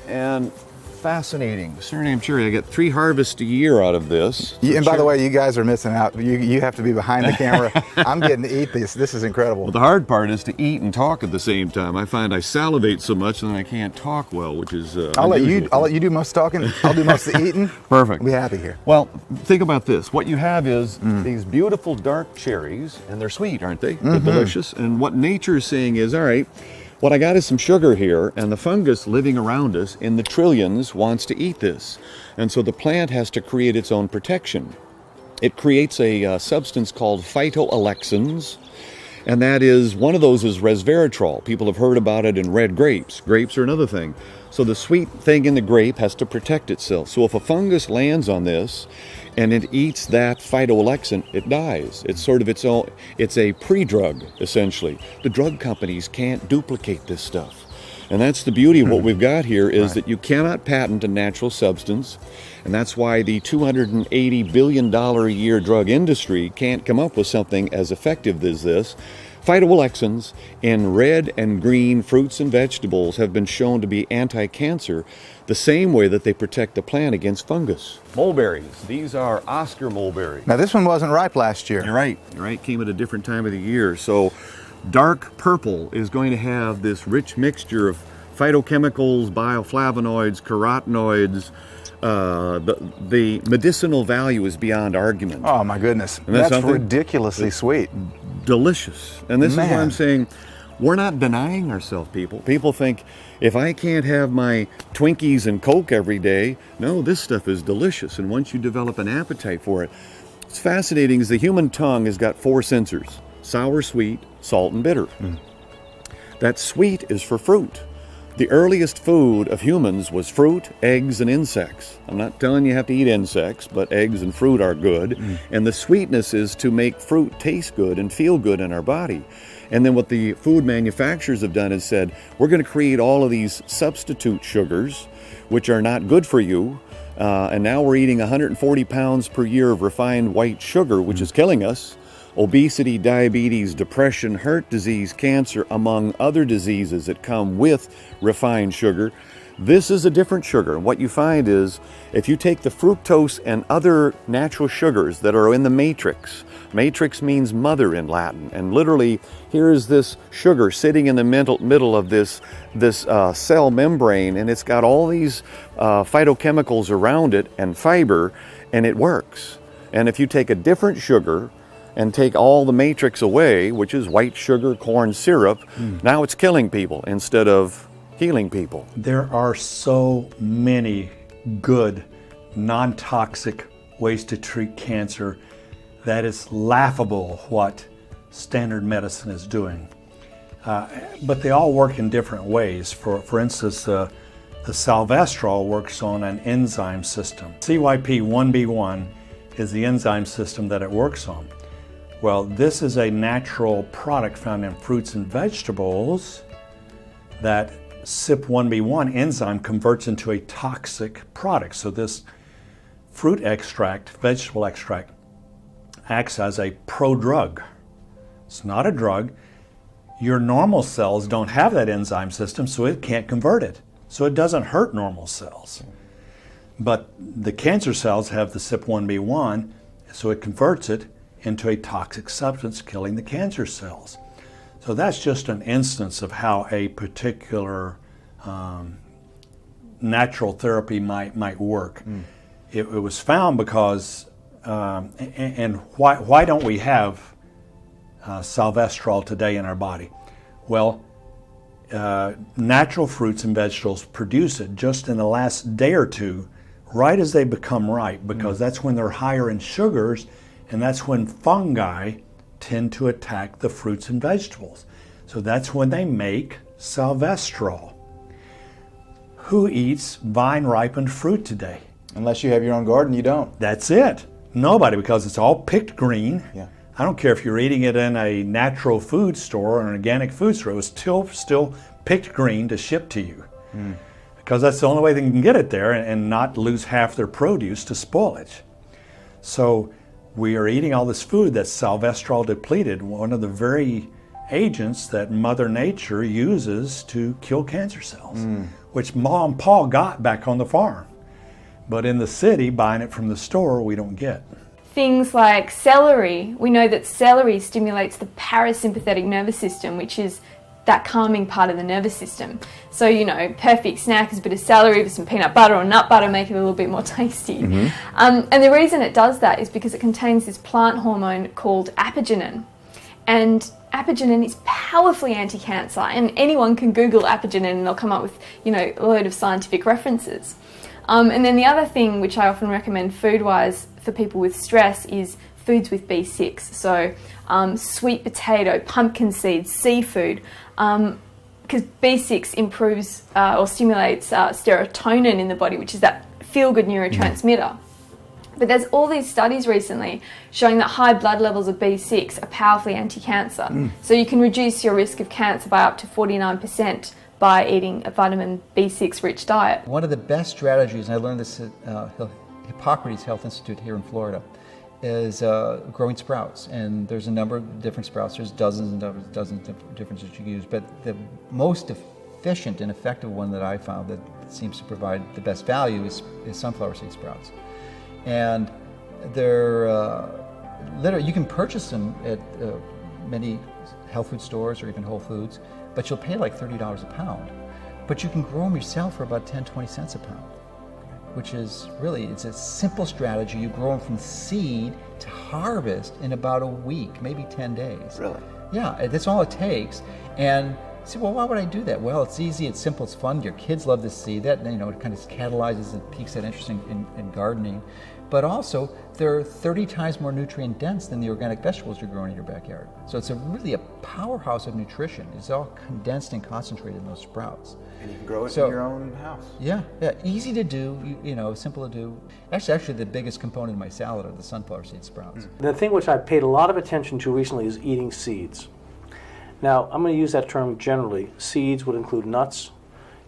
And fascinating. Suriname cherry. I get 3 harvests a year out of this. And by the way, you guys are missing out. You have to be behind the camera. I'm getting to eat this. This is incredible. Well, the hard part is to eat and talk at the same time. I find I salivate so much that I can't talk well, which is I'll let you do most talking. I'll do most of the eating. Perfect. We'll be happy here. Well, think about this. What you have is these beautiful dark cherries, and they're sweet, aren't they? They're delicious. And what nature is saying is, all right, what I got is some sugar here, and the fungus living around us in the trillions wants to eat this. And so the plant has to create its own protection. It creates a substance called phytoalexins, and that is, one of those is resveratrol. People have heard about it in red grapes. Grapes are another thing. So the sweet thing in the grape has to protect itself. So if a fungus lands on this and it eats that phytoalexin, it dies. It's sort of its own, it's a pre-drug, essentially. The drug companies can't duplicate this stuff. And that's the beauty of what we've got here is that you cannot patent a natural substance. And that's why the $280 billion a year drug industry can't come up with something as effective as this. Phytoalexins in red and green fruits and vegetables have been shown to be anti-cancer the same way that they protect the plant against fungus. Mulberries. These are Oscar mulberries. Now this one wasn't ripe last year. You're right. You're right. Came at a different time of the year. So dark purple is going to have this rich mixture of phytochemicals, bioflavonoids, carotenoids. The medicinal value is beyond argument. Oh my goodness. That's ridiculously sweet. Delicious. And this is why I'm saying we're not denying ourselves, people. People think if I can't have my Twinkies and Coke every day, no, this stuff is delicious. And once you develop an appetite for it, what's fascinating is the human tongue has got 4 sensors: sour, sweet, salt, and bitter. That sweet is for fruit. The earliest food of humans was fruit, eggs, and insects. I'm not telling you have to eat insects, but eggs and fruit are good. And the sweetness is to make fruit taste good and feel good in our body. And then what the food manufacturers have done is said, we're going to create all of these substitute sugars, which are not good for you. And now we're eating 140 pounds per year of refined white sugar, which is killing us. Obesity, diabetes, depression, heart disease, cancer, among other diseases that come with refined sugar. This is a different sugar. And what you find is if you take the fructose and other natural sugars that are in the matrix, matrix means mother in Latin, and literally here's this sugar sitting in the middle of this cell membrane, and it's got all these phytochemicals around it and fiber, and it works. And if you take a different sugar and take all the matrix away, which is white sugar, corn syrup, now it's killing people instead of healing people. There are so many good non-toxic ways to treat cancer that is laughable what standard medicine is doing. But they all work in different ways. For instance, the salvestrol works on an enzyme system. CYP1B1 is the enzyme system that it works on. Well, this is a natural product found in fruits and vegetables that CYP1B1 enzyme converts into a toxic product. So this fruit extract, vegetable extract, acts as a prodrug. It's not a drug. Your normal cells don't have that enzyme system, so it can't convert it. So it doesn't hurt normal cells. But the cancer cells have the CYP1B1, so it converts it into a toxic substance, killing the cancer cells. So that's just an instance of how a particular natural therapy might work. It was found because, and why don't we have salvestrol today in our body? Well, natural fruits and vegetables produce it just in the last day or two, right as they become ripe, because that's when they're higher in sugars, and that's when fungi tend to attack the fruits and vegetables. So that's when they make salvestrol. Who eats vine-ripened fruit today? Unless you have your own garden, you don't. That's it. Nobody, because it's all picked green. Yeah. I don't care if you're eating it in a natural food store or an organic food store, it was still picked green to ship to you. Because that's the only way they can get it there and not lose half their produce to spoilage. So we are eating all this food that's salvestrol depleted, one of the very agents that Mother Nature uses to kill cancer cells, which Ma and Pa got back on the farm. But in the city, buying it from the store, we don't get. Things like celery. We know that celery stimulates the parasympathetic nervous system, which is that calming part of the nervous system. So, you know, perfect snack is a bit of celery with some peanut butter or nut butter, make it a little bit more tasty. And the reason it does that is because it contains this plant hormone called apigenin. And apigenin is powerfully anti-cancer, and anyone can Google apigenin and they'll come up with, you know, a load of scientific references. And then the other thing which I often recommend food-wise for people with stress is foods with B6. So sweet potato, pumpkin seeds, seafood, because B6 improves or stimulates serotonin in the body, which is that feel-good neurotransmitter. But there's all these studies recently showing that high blood levels of B6 are powerfully anti-cancer. So you can reduce your risk of cancer by up to 49% by eating a vitamin B6 rich diet. One of the best strategies, and I learned this at Hippocrates Health Institute here in Florida, is growing sprouts. And there's a number of different sprouts. There's dozens and dozens of different that you can use. But the most efficient and effective one that I found that seems to provide the best value is sunflower seed sprouts. And they're literally, you can purchase them at many health food stores or even Whole Foods, but you'll pay like $30 a pound. But you can grow them yourself for about 10-20 cents a pound, which is really, it's a simple strategy. You grow them from seed to harvest in about a week, maybe 10 days. Really? Yeah, that's all it takes. And you say, well, why would I do that? Well, it's easy, it's simple, it's fun. Your kids love to see that. And, you know, it kind of catalyzes and piques that interest in gardening. But also, they're 30 times more nutrient dense than the organic vegetables you're growing in your backyard. So it's really a powerhouse of nutrition. It's all condensed and concentrated in those sprouts. And you can grow it in your own house. Yeah, easy to do, you know, simple to do. Actually, the biggest component of my salad are the sunflower seed sprouts. The thing which I've paid a lot of attention to recently is eating seeds. Now, I'm going to use that term generally. Seeds would include nuts,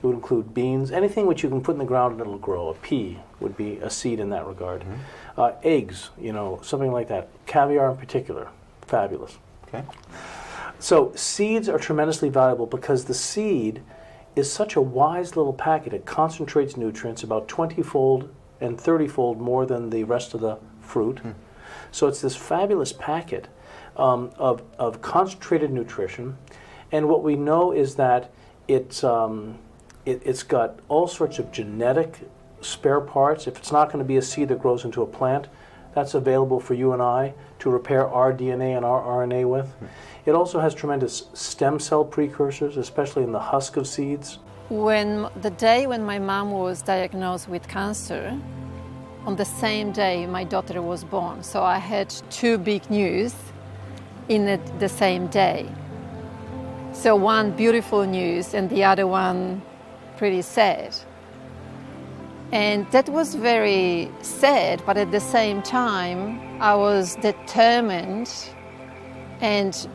it would include beans, anything which you can put in the ground and it'll grow. A pea would be a seed in that regard. Eggs, you know, something like that. Caviar in particular, fabulous. Okay. So seeds are tremendously valuable because the seed is such a wise little packet. It concentrates nutrients about 20-fold and 30-fold more than the rest of the fruit. So it's this fabulous packet of concentrated nutrition. And what we know is that it's got all sorts of genetic spare parts. If it's not going to be a seed that grows into a plant, that's available for you and I to repair our DNA and our RNA with. It also has tremendous stem cell precursors, especially in the husk of seeds. The day when my mom was diagnosed with cancer, on the same day my daughter was born. So I had two big news in the same day. So one beautiful news and the other one pretty sad. And that was very sad, but at the same time, I was determined and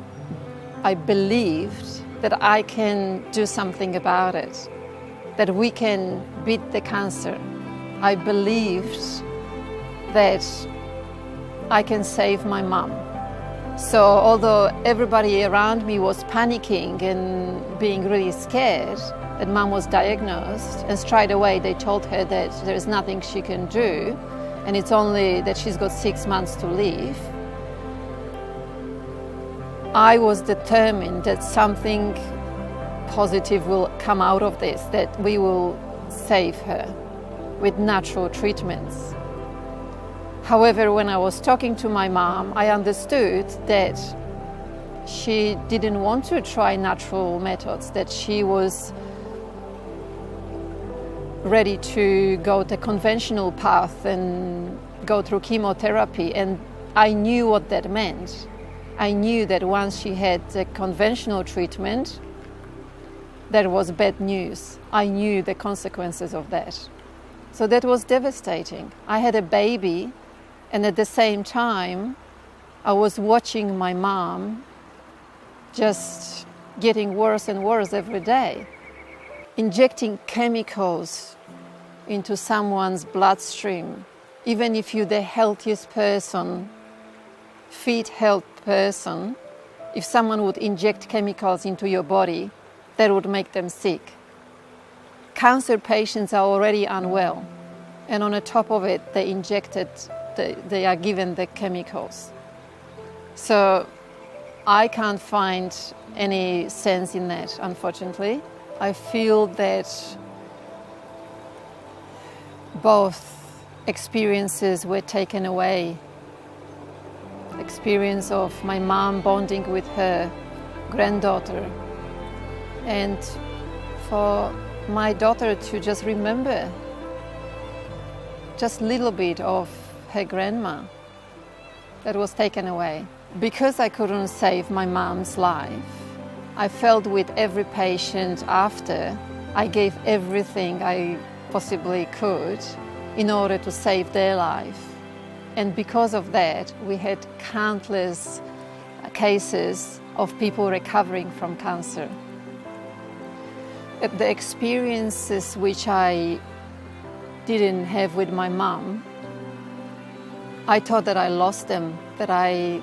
I believed that I can do something about it, that we can beat the cancer. I believed that I can save my mom. So although everybody around me was panicking and being really scared that mom was diagnosed, and straight away they told her that there's nothing she can do and it's only that she's got 6 months to live, I was determined that something positive will come out of this, that we will save her with natural treatments. However, when I was talking to my mom, I understood that she didn't want to try natural methods, that she was ready to go the conventional path and go through chemotherapy. And I knew what that meant. I knew that once she had the conventional treatment, that was bad news. I knew the consequences of that. So that was devastating. I had a baby, and at the same time, I was watching my mom just getting worse and worse every day. Injecting chemicals into someone's bloodstream, even if you're the healthiest person, fit, health person, if someone would inject chemicals into your body, that would make them sick. Cancer patients are already unwell, and on the top of it, they are given the chemicals. So I can't find any sense in that, unfortunately. I feel that both experiences were taken away. Experience of my mom bonding with her granddaughter, and for my daughter to just remember just a little bit of her grandma, that was taken away. Because I couldn't save my mom's life, I felt with every patient after, I gave everything I possibly could in order to save their life. And because of that, we had countless cases of people recovering from cancer. The experiences which I didn't have with my mom, I thought that I lost them, that I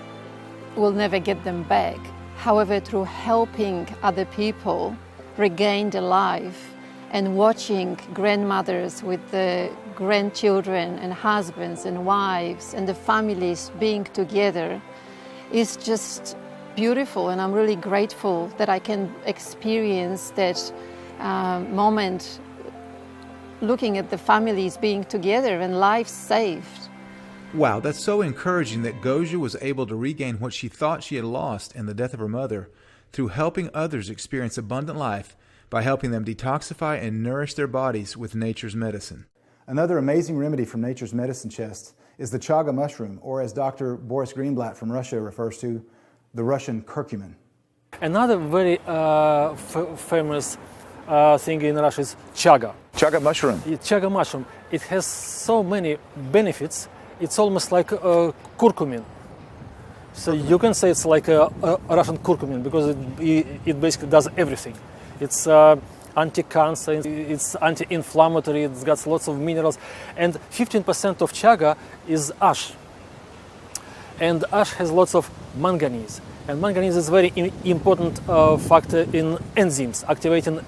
will never get them back. However, through helping other people regain their life and watching grandmothers with the grandchildren and husbands and wives and the families being together is just beautiful, and I'm really grateful that I can experience that moment looking at the families being together and lives saved. Wow, that's so encouraging that Gosia was able to regain what she thought she had lost in the death of her mother through helping others experience abundant life by helping them detoxify and nourish their bodies with nature's medicine. Another amazing remedy from nature's medicine chest is the chaga mushroom, or as Dr. Boris Greenblatt from Russia refers to, the Russian curcumin. Another very famous thing in Russia is chaga. Chaga mushroom. Chaga mushroom. It has so many benefits. It's almost like curcumin. So you can say it's like a Russian curcumin because it basically does everything. It's anti-cancer, it's anti-inflammatory, it's got lots of minerals, and 15% of chaga is ash. And ash has lots of manganese. And manganese is a very important factor in enzymes, activating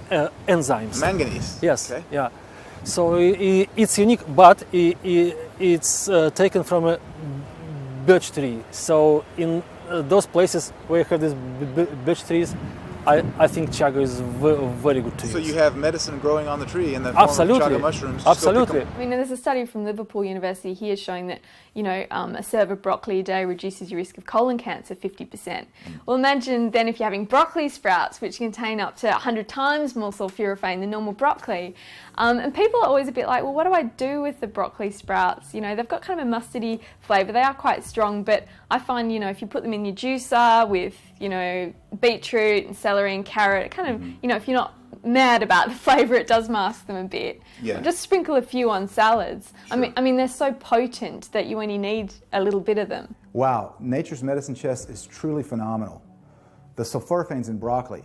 enzymes. Manganese? Yes, okay. Yeah. So it's unique, but it's taken from a birch tree. So in those places where you have these birch trees, I think chaga is very good to use. So you have medicine growing on the tree in the Absolutely. form of chaga mushrooms. Absolutely. I mean, there's a study from Liverpool University here showing that, a serve of broccoli a day reduces your risk of colon cancer 50%. Well, imagine then if you're having broccoli sprouts, which contain up to 100 times more sulforaphane than normal broccoli. And people are always a bit like, well, what do I do with the broccoli sprouts? They've got kind of a mustardy flavour. They are quite strong, but I find, if you put them in your juicer with, beetroot and celery and carrot, it kind of, if you're not mad about the flavour, it does mask them a bit. Yeah. Just sprinkle a few on salads. Sure. I mean, they're so potent that you only need a little bit of them. Wow, nature's medicine chest is truly phenomenal. The sulforaphanes in broccoli,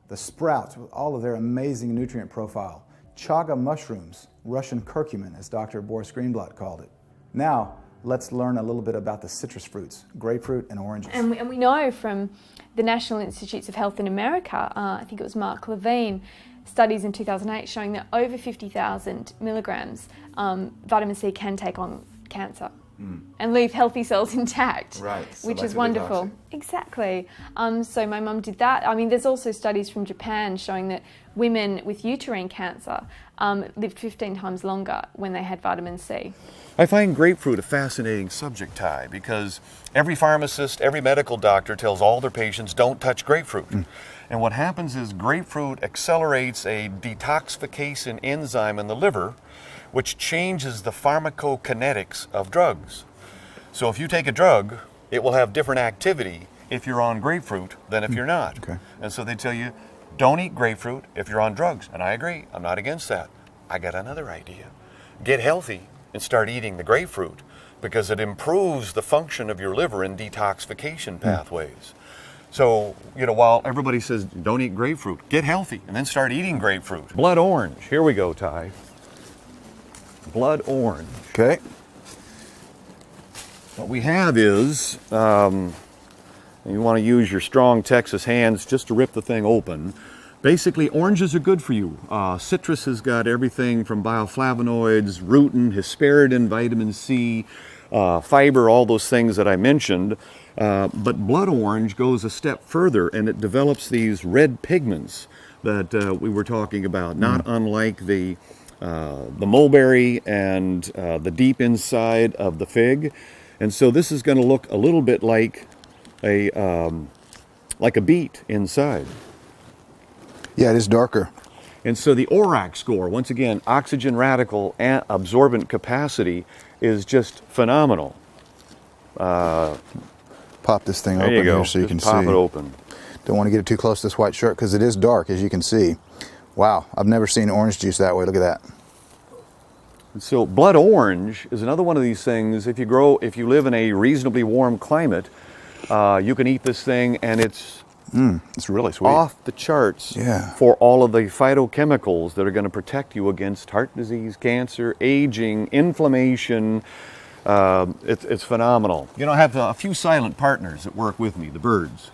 the sprouts with all of their amazing nutrient profile, chaga mushrooms, Russian curcumin, as Dr. Boris Greenblatt called it. Now, let's learn a little bit about the citrus fruits, grapefruit and oranges. And we know from the National Institutes of Health in America, I think it was Mark Levine, studies in 2008 showing that over 50,000 milligrams vitamin C can take on cancer and leave healthy cells intact, right, which is wonderful. Exactly. So my mum did that. I mean, there's also studies from Japan showing that women with uterine cancer lived 15 times longer when they had vitamin C. I find grapefruit a fascinating subject, Ty, because every pharmacist, every medical doctor tells all their patients don't touch grapefruit. And what happens is grapefruit accelerates a detoxification enzyme in the liver, which changes the pharmacokinetics of drugs. So if you take a drug, it will have different activity if you're on grapefruit than if you're not. Okay. And so they tell you, don't eat grapefruit if you're on drugs. And I agree, I'm not against that. I got another idea. Get healthy and start eating the grapefruit because it improves the function of your liver in detoxification pathways. So, while everybody says don't eat grapefruit, get healthy and then start eating grapefruit. Blood orange. Here we go, Ty. Blood orange. Okay. What we have is, you want to use your strong Texas hands just to rip the thing open. Basically, oranges are good for you. Citrus has got everything from bioflavonoids, rutin, hesperidin, vitamin C, fiber, all those things that I mentioned. But blood orange goes a step further and it develops these red pigments that we were talking about, not unlike the mulberry and the deep inside of the fig. And so this is going to look a little bit like a beet inside. Yeah, it is darker. And so the ORAC score, once again, oxygen radical absorbent capacity, is just phenomenal. Pop this thing There open you go. here so you Just can pop see. it open. Don't want to get it too close to this white shirt because it is dark, as you can see. Wow, I've never seen orange juice that way. Look at that. And so blood orange is another one of these things. If you live in a reasonably warm climate, you can eat this thing and it's really sweet. Off the charts for all of the phytochemicals that are going to protect you against heart disease, cancer, aging, inflammation. It's phenomenal. I have a few silent partners that work with me, the birds.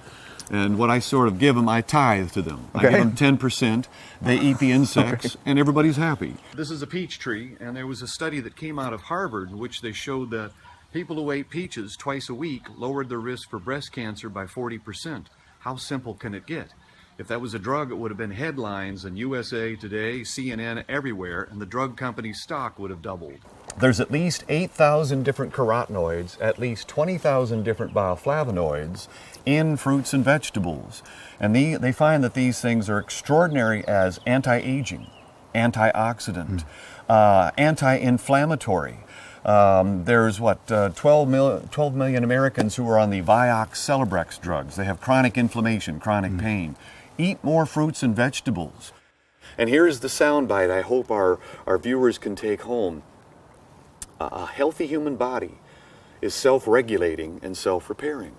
And what I sort of give them, I tithe to them. Okay. I give them 10%. They eat the insects, and everybody's happy. This is a peach tree, and there was a study that came out of Harvard in which they showed that people who ate peaches twice a week lowered their risk for breast cancer by 40%. How simple can it get? If that was a drug, it would have been headlines in USA Today, CNN, everywhere, and the drug company's stock would have doubled. There's at least 8,000 different carotenoids, at least 20,000 different bioflavonoids in fruits and vegetables. And they find that these things are extraordinary as anti-aging, antioxidant, anti-inflammatory. There's 12 million Americans who are on the Vioxx Celebrex drugs. They have chronic inflammation, chronic pain. Eat more fruits and vegetables. And here's the soundbite I hope our viewers can take home. A healthy human body is self-regulating and self-repairing.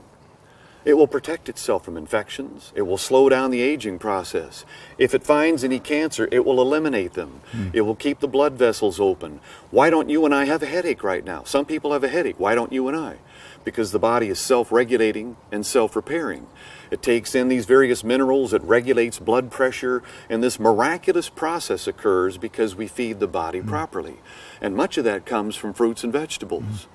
It will protect itself from infections. It will slow down the aging process. If it finds any cancer, it will eliminate them. It will keep the blood vessels open. Why don't you and I have a headache right now? Some people have a headache. Why don't you and I? Because the body is self-regulating and self-repairing. It takes in these various minerals, it regulates blood pressure, and this miraculous process occurs because we feed the body properly. And much of that comes from fruits and vegetables.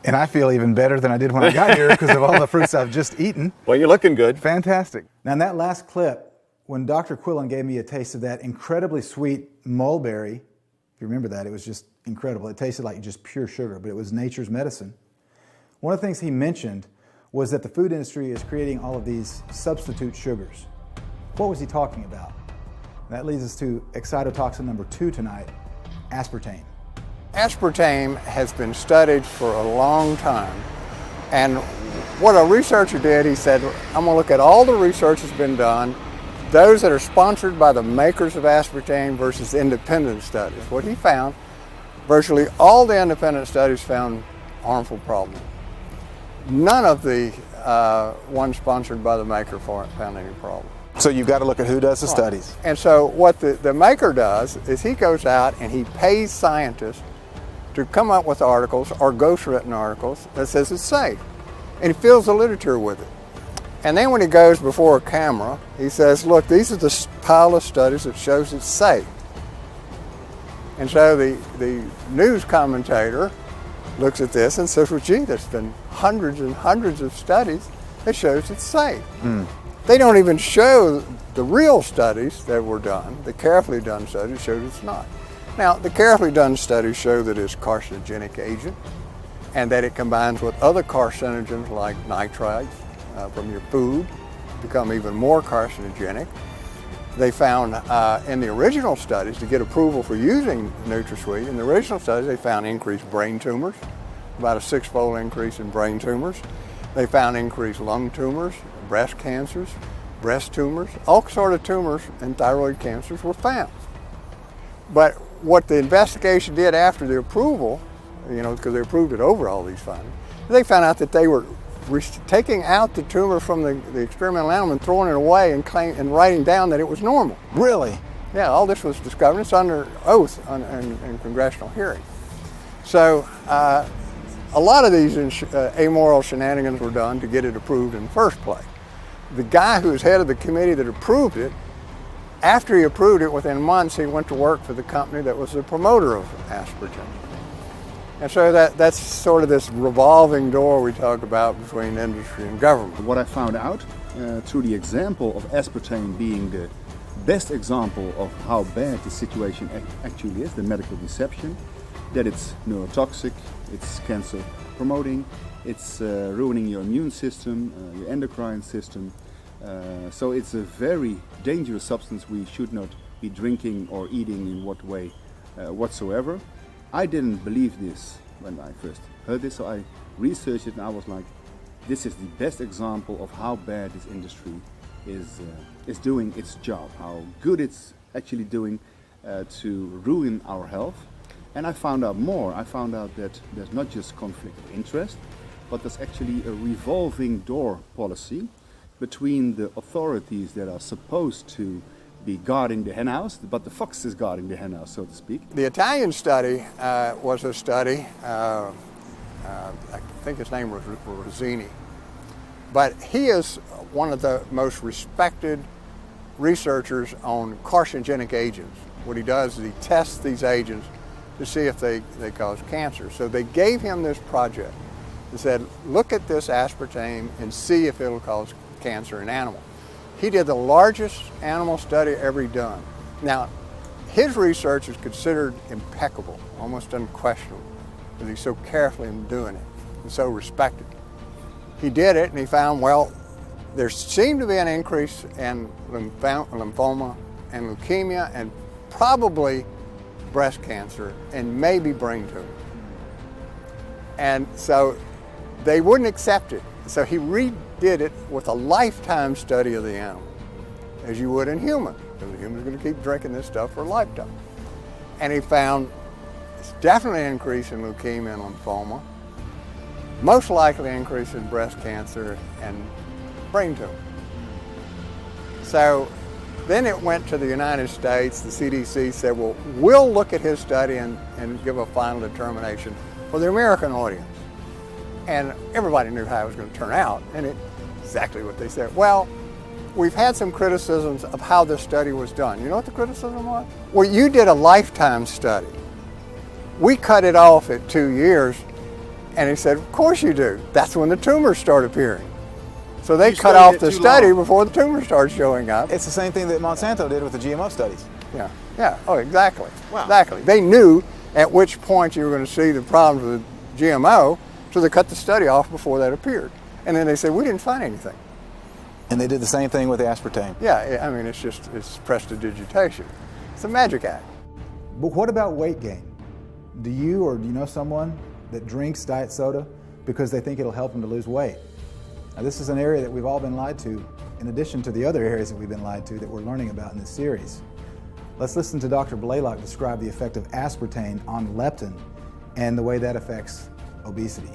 And I feel even better than I did when I got here because of all the fruits I've just eaten. Well, you're looking good. Fantastic. Now, in that last clip, when Dr. Quillen gave me a taste of that incredibly sweet mulberry, if you remember that, it was just incredible. It tasted like just pure sugar, but it was nature's medicine. One of the things he mentioned was that the food industry is creating all of these substitute sugars. What was he talking about? That leads us to excitotoxin number 2 tonight, aspartame. Aspartame has been studied for a long time, and what a researcher did, he said, I'm going to look at all the research that's been done, those that are sponsored by the makers of aspartame versus independent studies. What he found, virtually all the independent studies found harmful problems. None of the ones sponsored by the maker found any problem. So you've got to look at who does the studies. And so what the maker does is he goes out and he pays scientists to come up with articles or ghostwritten articles that says it's safe. And he fills the literature with it. And then when he goes before a camera, he says, look, these are the pile of studies that shows it's safe. And so the news commentator looks at this and says, well, gee, there's been hundreds and hundreds of studies that shows it's safe. They don't even show the real studies that were done. The carefully done studies showed it's not. Now, the carefully done studies show that it's a carcinogenic agent and that it combines with other carcinogens like nitrites from your food, become even more carcinogenic. They found in the original studies, to get approval for using NutraSweet, in the original studies they found increased brain tumors, about a 6-fold increase in brain tumors. They found increased lung tumors, breast cancers, breast tumors, all sort of tumors and thyroid cancers were found. But what the investigation did after the approval, because they approved it over all these findings, they found out that they were taking out the tumor from the experimental animal and throwing it away and writing down that it was normal. Really? Yeah, all this was discovered. It's under oath in congressional hearing. So a lot of these amoral shenanigans were done to get it approved in the first place. The guy who was head of the committee that approved it, after he approved it, within months, he went to work for the company that was the promoter of aspartame. And so that's sort of this revolving door we talk about between industry and government. What I found out through the example of aspartame being the best example of how bad the situation actually is, the medical deception, that it's neurotoxic, it's cancer promoting, it's ruining your immune system, your endocrine system. So it's a very dangerous substance we should not be drinking or eating in what way whatsoever. I didn't believe this when I first heard this, so I researched it and I was like, this is the best example of how bad this industry is doing its job, how good it's actually doing to ruin our health. And I found out more. I found out that there's not just conflict of interest, but there's actually a revolving door policy between the authorities that are supposed to be guarding the henhouse, but the fox is guarding the henhouse, so to speak. The Italian study was a study, I think his name was Rosini, but he is one of the most respected researchers on carcinogenic agents. What he does is he tests these agents to see if they cause cancer. So they gave him this project and said, look at this aspartame and see if it'll cause cancer in animals. He did the largest animal study ever done. Now, his research is considered impeccable, almost unquestionable, because he's so careful in doing it and so respected. He did it and he found, well, there seemed to be an increase in lymphoma and leukemia and probably breast cancer and maybe brain tumor. And so they wouldn't accept it. So he redid it with a lifetime study of the animal, as you would in humans, because the human's going to keep drinking this stuff for a lifetime. And he found it's definitely an increase in leukemia and lymphoma, most likely increase in breast cancer and brain tumor. So then it went to the United States. The CDC said, well, we'll look at his study and give a final determination for the American audience. And everybody knew how it was going to turn out, and it's exactly what they said. Well, we've had some criticisms of how this study was done. You know what the criticism was? Well, you did a lifetime study. We cut it off at 2 years, And he said, of course you do. That's when the tumors start appearing. So they cut off the study before the tumors started showing up. It's the same thing that Monsanto did with the GMO studies. Yeah, yeah, oh, exactly. Wow. Exactly. They knew at which point you were going to see the problems with GMO, so they cut the study off before that appeared. And then they said, we didn't find anything. And they did the same thing with aspartame. Yeah, I mean, it's prestidigitation. It's a magic act. But what about weight gain? Do you or do you know someone that drinks diet soda because they think it'll help them to lose weight? Now, this is an area that we've all been lied to, in addition to the other areas that we've been lied to that we're learning about in this series. Let's listen to Dr. Blaylock describe the effect of aspartame on leptin and the way that affects obesity.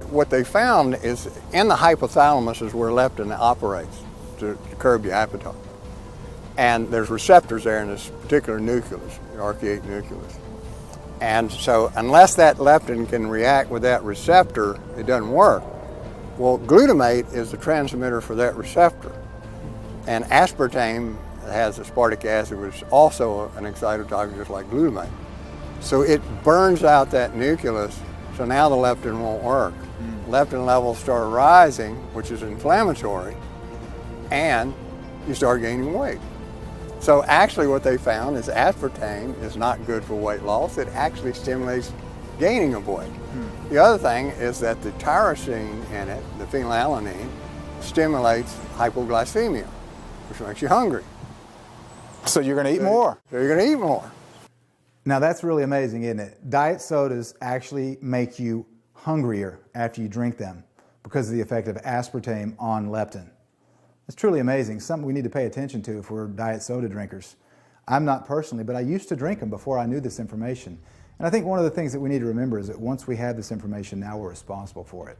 What they found is in the hypothalamus is where leptin operates to curb your appetite. And there's receptors there in this particular nucleus, the arcuate nucleus. And so unless that leptin can react with that receptor, it doesn't work. Well, glutamate is the transmitter for that receptor. And aspartame has aspartic acid, which is also an excitotoxin just like glutamate. So it burns out that nucleus, so now the leptin won't work. Leptin levels start rising, which is inflammatory, and you start gaining weight. So actually what they found is aspartame is not good for weight loss. It actually stimulates gaining of weight. The other thing is that the tyrosine in it, the phenylalanine, stimulates hypoglycemia, which makes you hungry. So you're going to eat more. So you're going to eat more. Now that's really amazing, isn't it? Diet sodas actually make you hungrier after you drink them because of the effect of aspartame on leptin. It's truly amazing, something we need to pay attention to if we're diet soda drinkers. I'm not personally, but I used to drink them before I knew this information. And I think one of the things that we need to remember is that once we have this information, now we're responsible for it.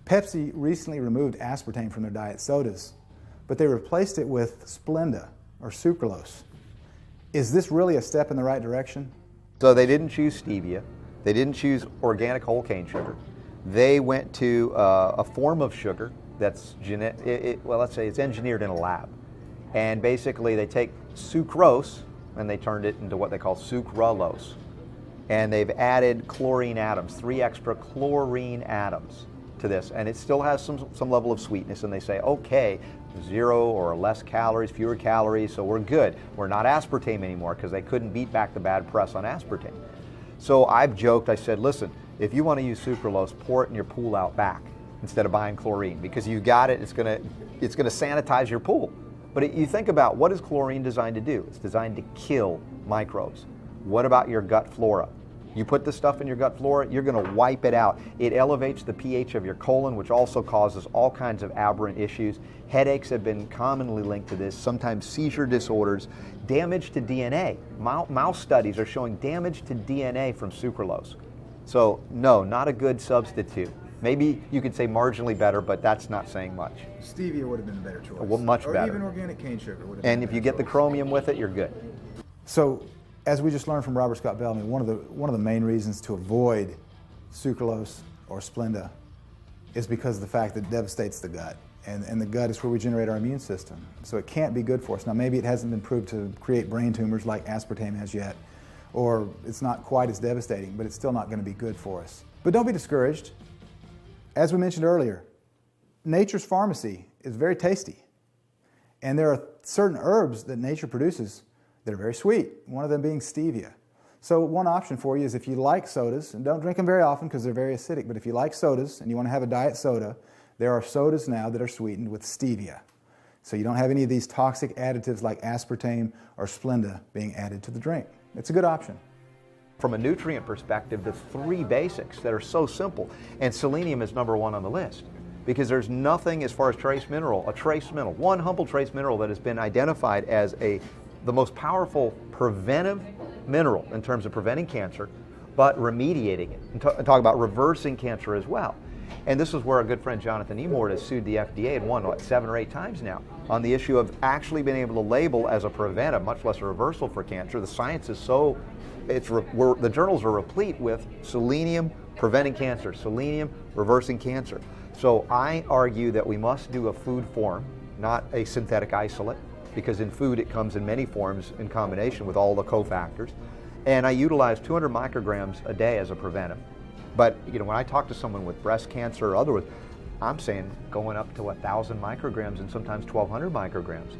Pepsi recently removed aspartame from their diet sodas, but they replaced it with Splenda or sucralose. Is this really a step in the right direction? So they didn't choose stevia. They didn't choose organic whole cane sugar. They went to a form of sugar that's well, let's say it's engineered in a lab. And basically they take sucrose and they turned it into what they call sucralose. And they've added chlorine atoms, 3 extra chlorine atoms to this. And it still has some level of sweetness, and they say, okay, 0 or less calories, fewer calories, so we're good. We're not aspartame anymore because they couldn't beat back the bad press on aspartame. So I've joked, I said, listen, if you want to use sucralose, pour it in your pool out back instead of buying chlorine, because you got it, it's gonna sanitize your pool. But you think about, what is chlorine designed to do? It's designed to kill microbes. What about your gut flora? You put this stuff in your gut flora, you're going to wipe it out. It elevates the pH of your colon, which also causes all kinds of aberrant issues. Headaches have been commonly linked to this, sometimes seizure disorders, damage to DNA. Mouse studies are showing damage to DNA from sucralose. So no, not a good substitute. Maybe you could say marginally better, but that's not saying much. Stevia would have been a better choice. Well, much better. Or even organic cane sugar would have been And if you get the chromium with it, you're good. So, as we just learned from Robert Scott Bellamy, one of the main reasons to avoid sucralose or Splenda is because of the fact that it devastates the gut. And the gut is where we generate our immune system. So it can't be good for us. Now maybe it hasn't been proved to create brain tumors like aspartame has yet, or it's not quite as devastating, but it's still not going to be good for us. But don't be discouraged. As we mentioned earlier, nature's pharmacy is very tasty. And there are certain herbs that nature produces that are very sweet, one of them being stevia. So one option for you is, if you like sodas, and don't drink them very often because they're very acidic, but if you like sodas and you want to have a diet soda, there are sodas now that are sweetened with stevia. So you don't have any of these toxic additives like aspartame or Splenda being added to the drink. It's a good option. From a nutrient perspective, the 3 basics that are so simple, and selenium is number 1 on the list, because there's nothing as far as trace mineral, one humble trace mineral that has been identified as the most powerful preventive mineral in terms of preventing cancer, but remediating it, and talk about reversing cancer as well. And this is where our good friend Jonathan Emord has sued the FDA and won, 7 or 8 times now, on the issue of actually being able to label as a preventive, much less a reversal for cancer. The science is so, the journals are replete with selenium preventing cancer, selenium reversing cancer. So I argue that we must do a food form, not a synthetic isolate, because in food it comes in many forms in combination with all the cofactors. And I utilize 200 micrograms a day as a preventive. But when I talk to someone with breast cancer or otherwise, I'm saying going up to 1,000 micrograms and sometimes 1,200 micrograms.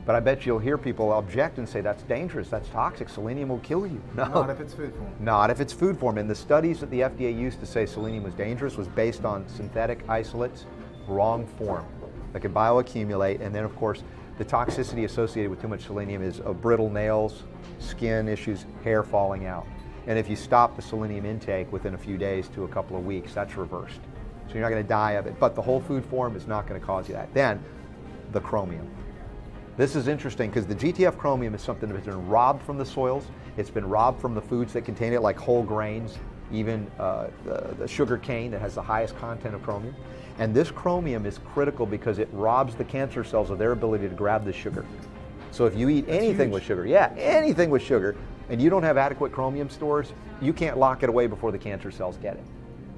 But I bet you'll hear people object and say that's dangerous, that's toxic, selenium will kill you. No. Not if it's food form. Not if it's food form. And the studies that the FDA used to say selenium was dangerous was based on synthetic isolates, wrong form, that could bioaccumulate. And then, of course, the toxicity associated with too much selenium is brittle nails, skin issues, hair falling out. And if you stop the selenium intake within a few days to a couple of weeks, that's reversed. So you're not going to die of it. But the whole food form is not going to cause you that. Then, the chromium. This is interesting because the GTF chromium is something that's been robbed from the soils. It's been robbed from the foods that contain it, like whole grains, even the sugar cane that has the highest content of chromium. And this chromium is critical because it robs the cancer cells of their ability to grab the sugar. So if you eat anything with sugar, anything with sugar, and you don't have adequate chromium stores, you can't lock it away before the cancer cells get it.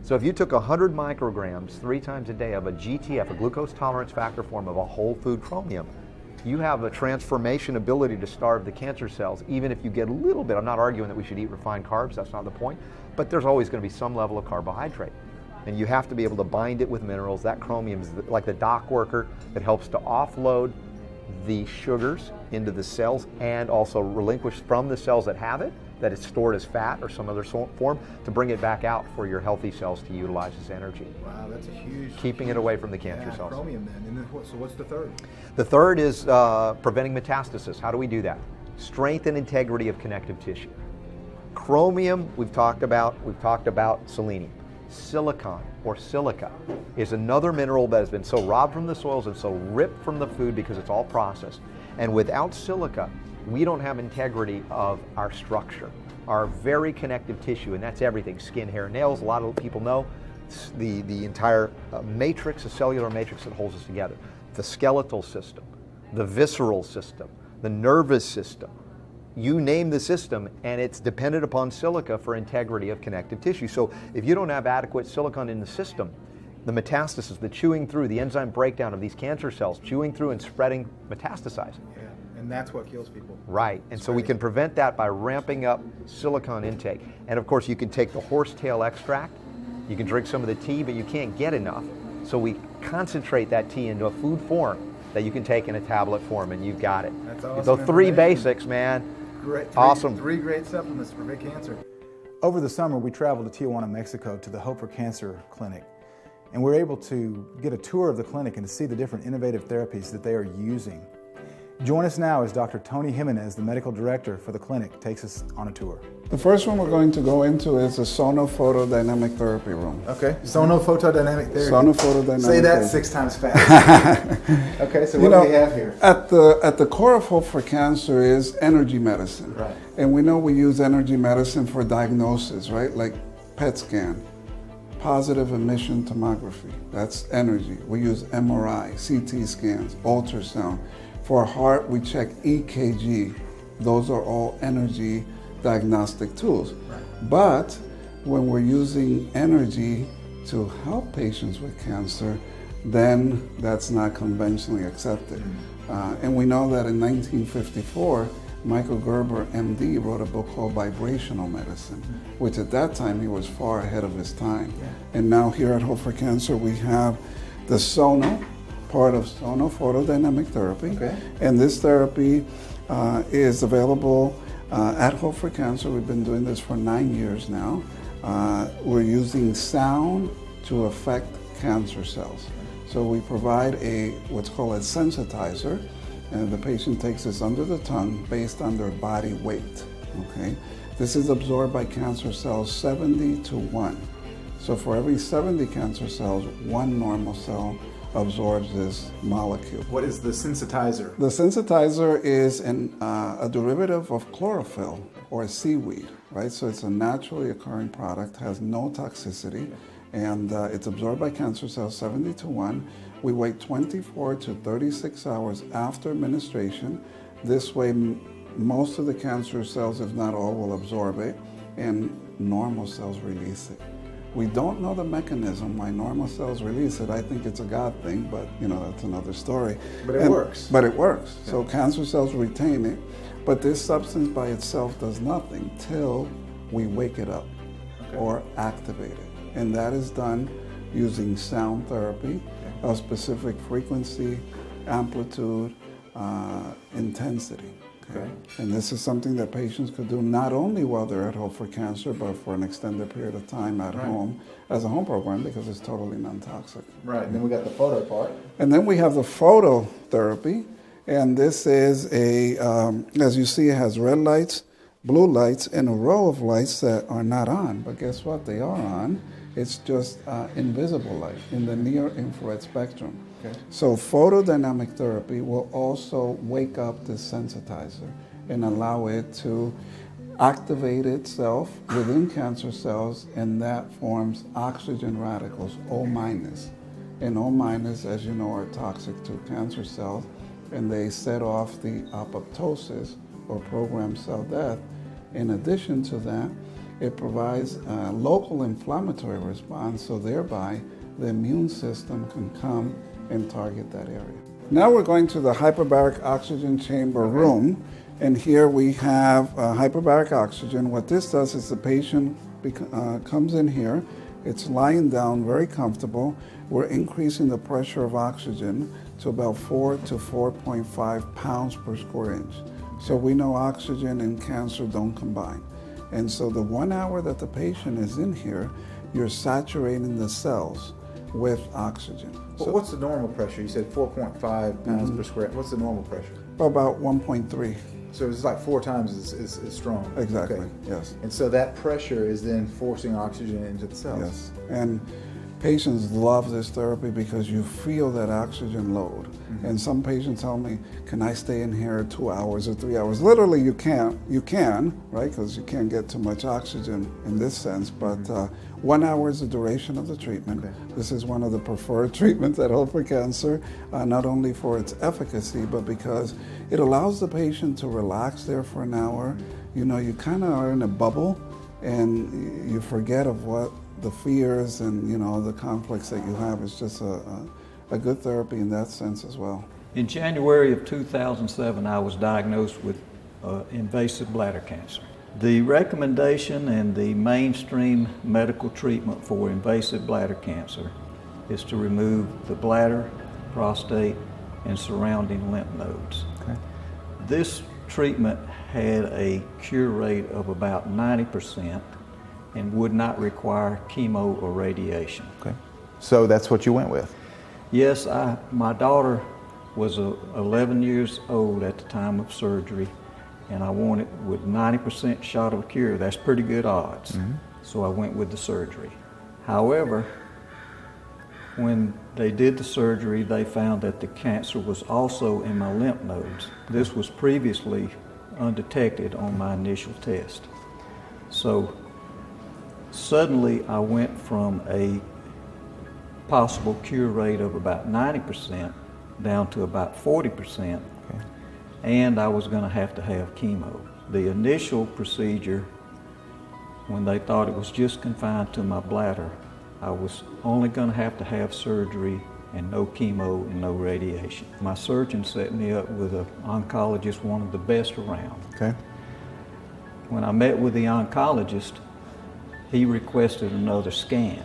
So if you took 100 micrograms 3 times a day of a GTF, a glucose tolerance factor form of a whole food chromium, you have a transformation ability to starve the cancer cells, even if you get a little bit. I'm not arguing that we should eat refined carbs, that's not the point, but there's always going to be some level of carbohydrate. And you have to be able to bind it with minerals. That chromium is like the dock worker that helps to offload the sugars into the cells and also relinquish from the cells that have it, that it's stored as fat or some other form, to bring it back out for your healthy cells to utilize as energy. Wow, that's a huge... Keeping it away from the cancer cells. Chromium then. And then so what's the third? The third is preventing metastasis. How do we do that? Strength and integrity of connective tissue. Chromium, we've talked about selenium. Silicon or silica is another mineral that has been so robbed from the soils and so ripped from the food because it's all processed. And without silica, we don't have integrity of our structure, our very connective tissue, and that's everything, skin, hair, nails. A lot of people know the entire matrix, the cellular matrix that holds us together, the skeletal system, the visceral system, the nervous system. You name the system, and it's dependent upon silica for integrity of connective tissue. So if you don't have adequate silicon in the system, the metastasis, the chewing through, the enzyme breakdown of these cancer cells, chewing through and spreading, metastasizing. Yeah, and that's what kills people. Right, and so we can prevent that by ramping up silicon intake. And of course, you can take the horsetail extract, you can drink some of the tea, but you can't get enough. So we concentrate that tea into a food form that you can take in a tablet form, and you've got it. That's awesome. So 3 basics, man. Great. Awesome. 3 great supplements to prevent cancer. Over the summer, we traveled to Tijuana, Mexico to the Hope for Cancer clinic. And we were able to get a tour of the clinic and to see the different innovative therapies that they are using. Join us now as Dr. Tony Jimenez, the medical director for the clinic, takes us on a tour. The first one we're going to go into is the sonophotodynamic therapy room. Okay, sonophotodynamic therapy. Sonophotodynamic Say that therapy. 6 times fast. Okay, so what do we have here? At the core of Hope for Cancer is energy medicine. Right. And we know we use energy medicine for diagnosis, right? Like PET scan, positive emission tomography, that's energy. We use MRI, CT scans, ultrasound. For heart, we check EKG. Those are all energy diagnostic tools. Right. But when we're using energy to help patients with cancer, then that's not conventionally accepted. And we know that in 1954, Michael Gerber, MD, wrote a book called Vibrational Medicine, which at that time he was far ahead of his time. Yeah. And now here at Hope for Cancer, we have the Sono, part of sonophotodynamic therapy. Okay. And this therapy is available at Hope for Cancer. We've been doing this for 9 years now. We're using sound to affect cancer cells. So we provide what's called a sensitizer, and the patient takes this under the tongue based on their body weight. Okay? This is absorbed by cancer cells 70 to 1. So for every 70 cancer cells, 1 normal cell absorbs this molecule. What is the sensitizer? The sensitizer is a derivative of chlorophyll or seaweed, right? So it's a naturally occurring product, has no toxicity, and it's absorbed by cancer cells 70 to 1. We wait 24 to 36 hours after administration. This way, most of the cancer cells, if not all, will absorb it, and normal cells release it. We don't know the mechanism why normal cells release it. I think it's a God thing, but that's another story. But it works. But it works. Yeah. So cancer cells retain it, but this substance by itself does nothing till we wake it up or activate it. and that is done using sound therapy of specific frequency, amplitude, intensity. Okay. And this is something that patients could do not only while they're at home for cancer, but for an extended period of time at home as a home program, because it's totally non-toxic. Right, and then we got the photo part. And then we have the phototherapy, and this is as you see, it has red lights, blue lights, and a row of lights that are not on, but guess what? They are on. It's just invisible light in the near-infrared spectrum. Okay. So photodynamic therapy will also wake up the sensitizer and allow it to activate itself within cancer cells, and that forms oxygen radicals, O-. And O-, as you know, are toxic to cancer cells, and they set off the apoptosis or programmed cell death. In addition to that, it provides a local inflammatory response, so thereby the immune system can come and target that area. Now we're going to the hyperbaric oxygen chamber room, and here we have hyperbaric oxygen. What this does is the patient comes in here, it's lying down, very comfortable. We're increasing the pressure of oxygen to about 4 to 4.5 pounds per square inch. So we know oxygen and cancer don't combine. And so the 1 hour that the patient is in here, you're saturating the cells with oxygen. Well, what's the normal pressure? You said 4.5 pounds per square. What's the normal pressure? About 1.3. So it's like 4 times as strong. Exactly, okay. Yes. And so that pressure is then forcing oxygen into the cells. Yes. And patients love this therapy because you feel that oxygen load. And some patients tell me, can I stay in here 2 hours or 3 hours? Literally, you can, right? Because you can't get too much oxygen in this sense, but 1 hour is the duration of the treatment. Okay. This is one of the preferred treatments at home for cancer, not only for its efficacy, but because it allows the patient to relax there for an hour. You know, you kind of are in a bubble, and you forget of what the fears and, you know, the conflicts that you have. It's just a good therapy in that sense as well. In January of 2007, I was diagnosed with invasive bladder cancer. The recommendation and the mainstream medical treatment for invasive bladder cancer is to remove the bladder, prostate, and surrounding lymph nodes. Okay. This treatment had a cure rate of about 90% and would not require chemo or radiation. Okay. So that's what you went with? Yes, my daughter was 11 years old at the time of surgery, and I wanted with 90% shot of a cure. That's pretty good odds. So I went with the surgery. However, when they did the surgery, they found that the cancer was also in my lymph nodes. This was previously undetected on my initial test. So suddenly I went from a possible cure rate of about 90% down to about 40%, and I was going to have chemo. The initial procedure, when they thought it was just confined to my bladder, I was only going to have surgery and no chemo and no radiation. My surgeon set me up with an oncologist, one of the best around. Okay. When I met with the oncologist, he requested another scan.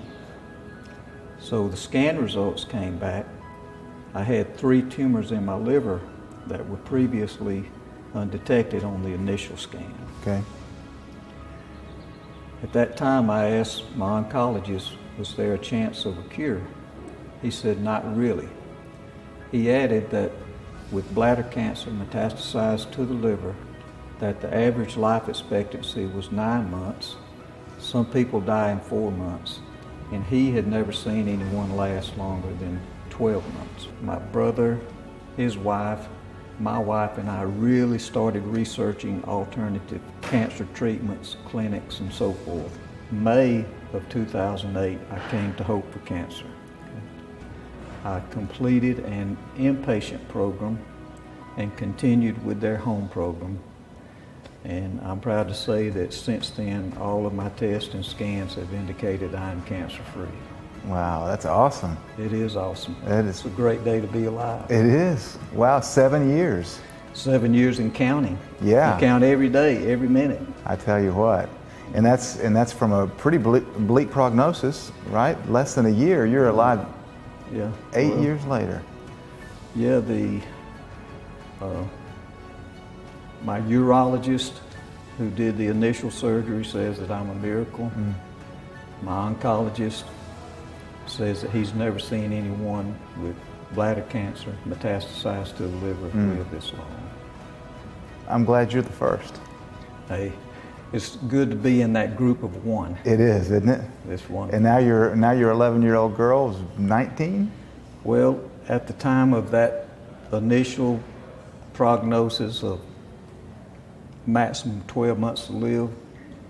So the scan results came back. I had 3 tumors in my liver that were previously undetected on the initial scan. Okay. At that time, I asked my oncologist, was there a chance of a cure? He said, not really. He added that with bladder cancer metastasized to the liver, that the average life expectancy was 9 months. Some people die in 4 months, and he had never seen anyone last longer than 12 months. My brother, his wife, my wife, and I really started researching alternative cancer treatments, clinics, and so forth. May of 2008, I came to Hope for Cancer. I completed an inpatient program and continued with their home program. And I'm proud to say that since then, all of my tests and scans have indicated I am cancer-free. Wow, that's awesome. It is awesome. It is. It's a great day to be alive. It is. Wow, 7 years. 7 years and counting. Yeah. You count every day, every minute. I tell you what. And that's from a pretty bleak prognosis, right? Less than a year, you're alive. Yeah. 8 years later. Yeah, my urologist who did the initial surgery says that I'm a miracle. My oncologist says that he's never seen anyone with bladder cancer metastasized to the liver live this long. I'm glad you're the first. Hey, it's good to be in that group of one. It is, isn't it? This one. And now your 11-year-old girl is 19? Well, at the time of that initial prognosis of maximum 12 months to live,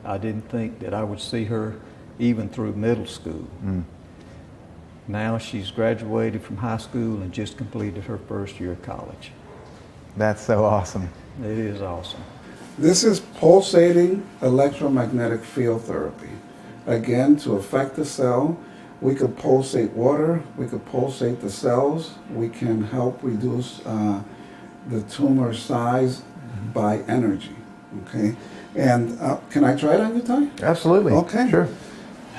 I didn't think that I would see her even through middle school. Now she's graduated from high school and just completed her first year of college. That's so awesome. It is awesome. This is pulsating electromagnetic field therapy. Again, to affect the cell, we could pulsate water, we could pulsate the cells, we can help reduce the tumor size by energy, okay? And can I try it on you, Ty? Absolutely. Okay. Sure.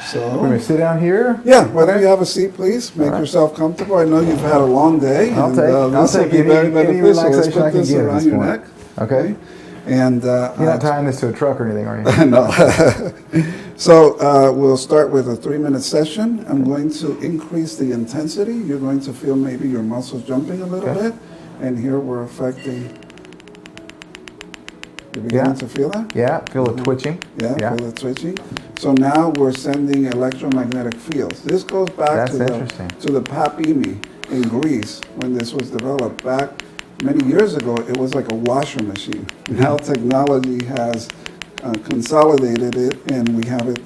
So, we're going to sit down here? Yeah, why don't you have a seat, please? Make yourself comfortable. I know you've had a long day. I'll this will take be very any beneficial. Let's relaxation I put can this get at around this your point. neck. Okay. And you're not tying this to a truck or anything, are you? No. So we'll start with a 3-minute session. I'm going to increase the intensity. You're going to feel maybe your muscles jumping a little bit. And here we're affecting. You're beginning to feel that? Yeah, feel the twitching. Yeah, feel the twitching. So now we're sending electromagnetic fields. This goes back to the Papimi in Greece when this was developed back many years ago. It was like a washer machine. Now technology has consolidated it, and we have it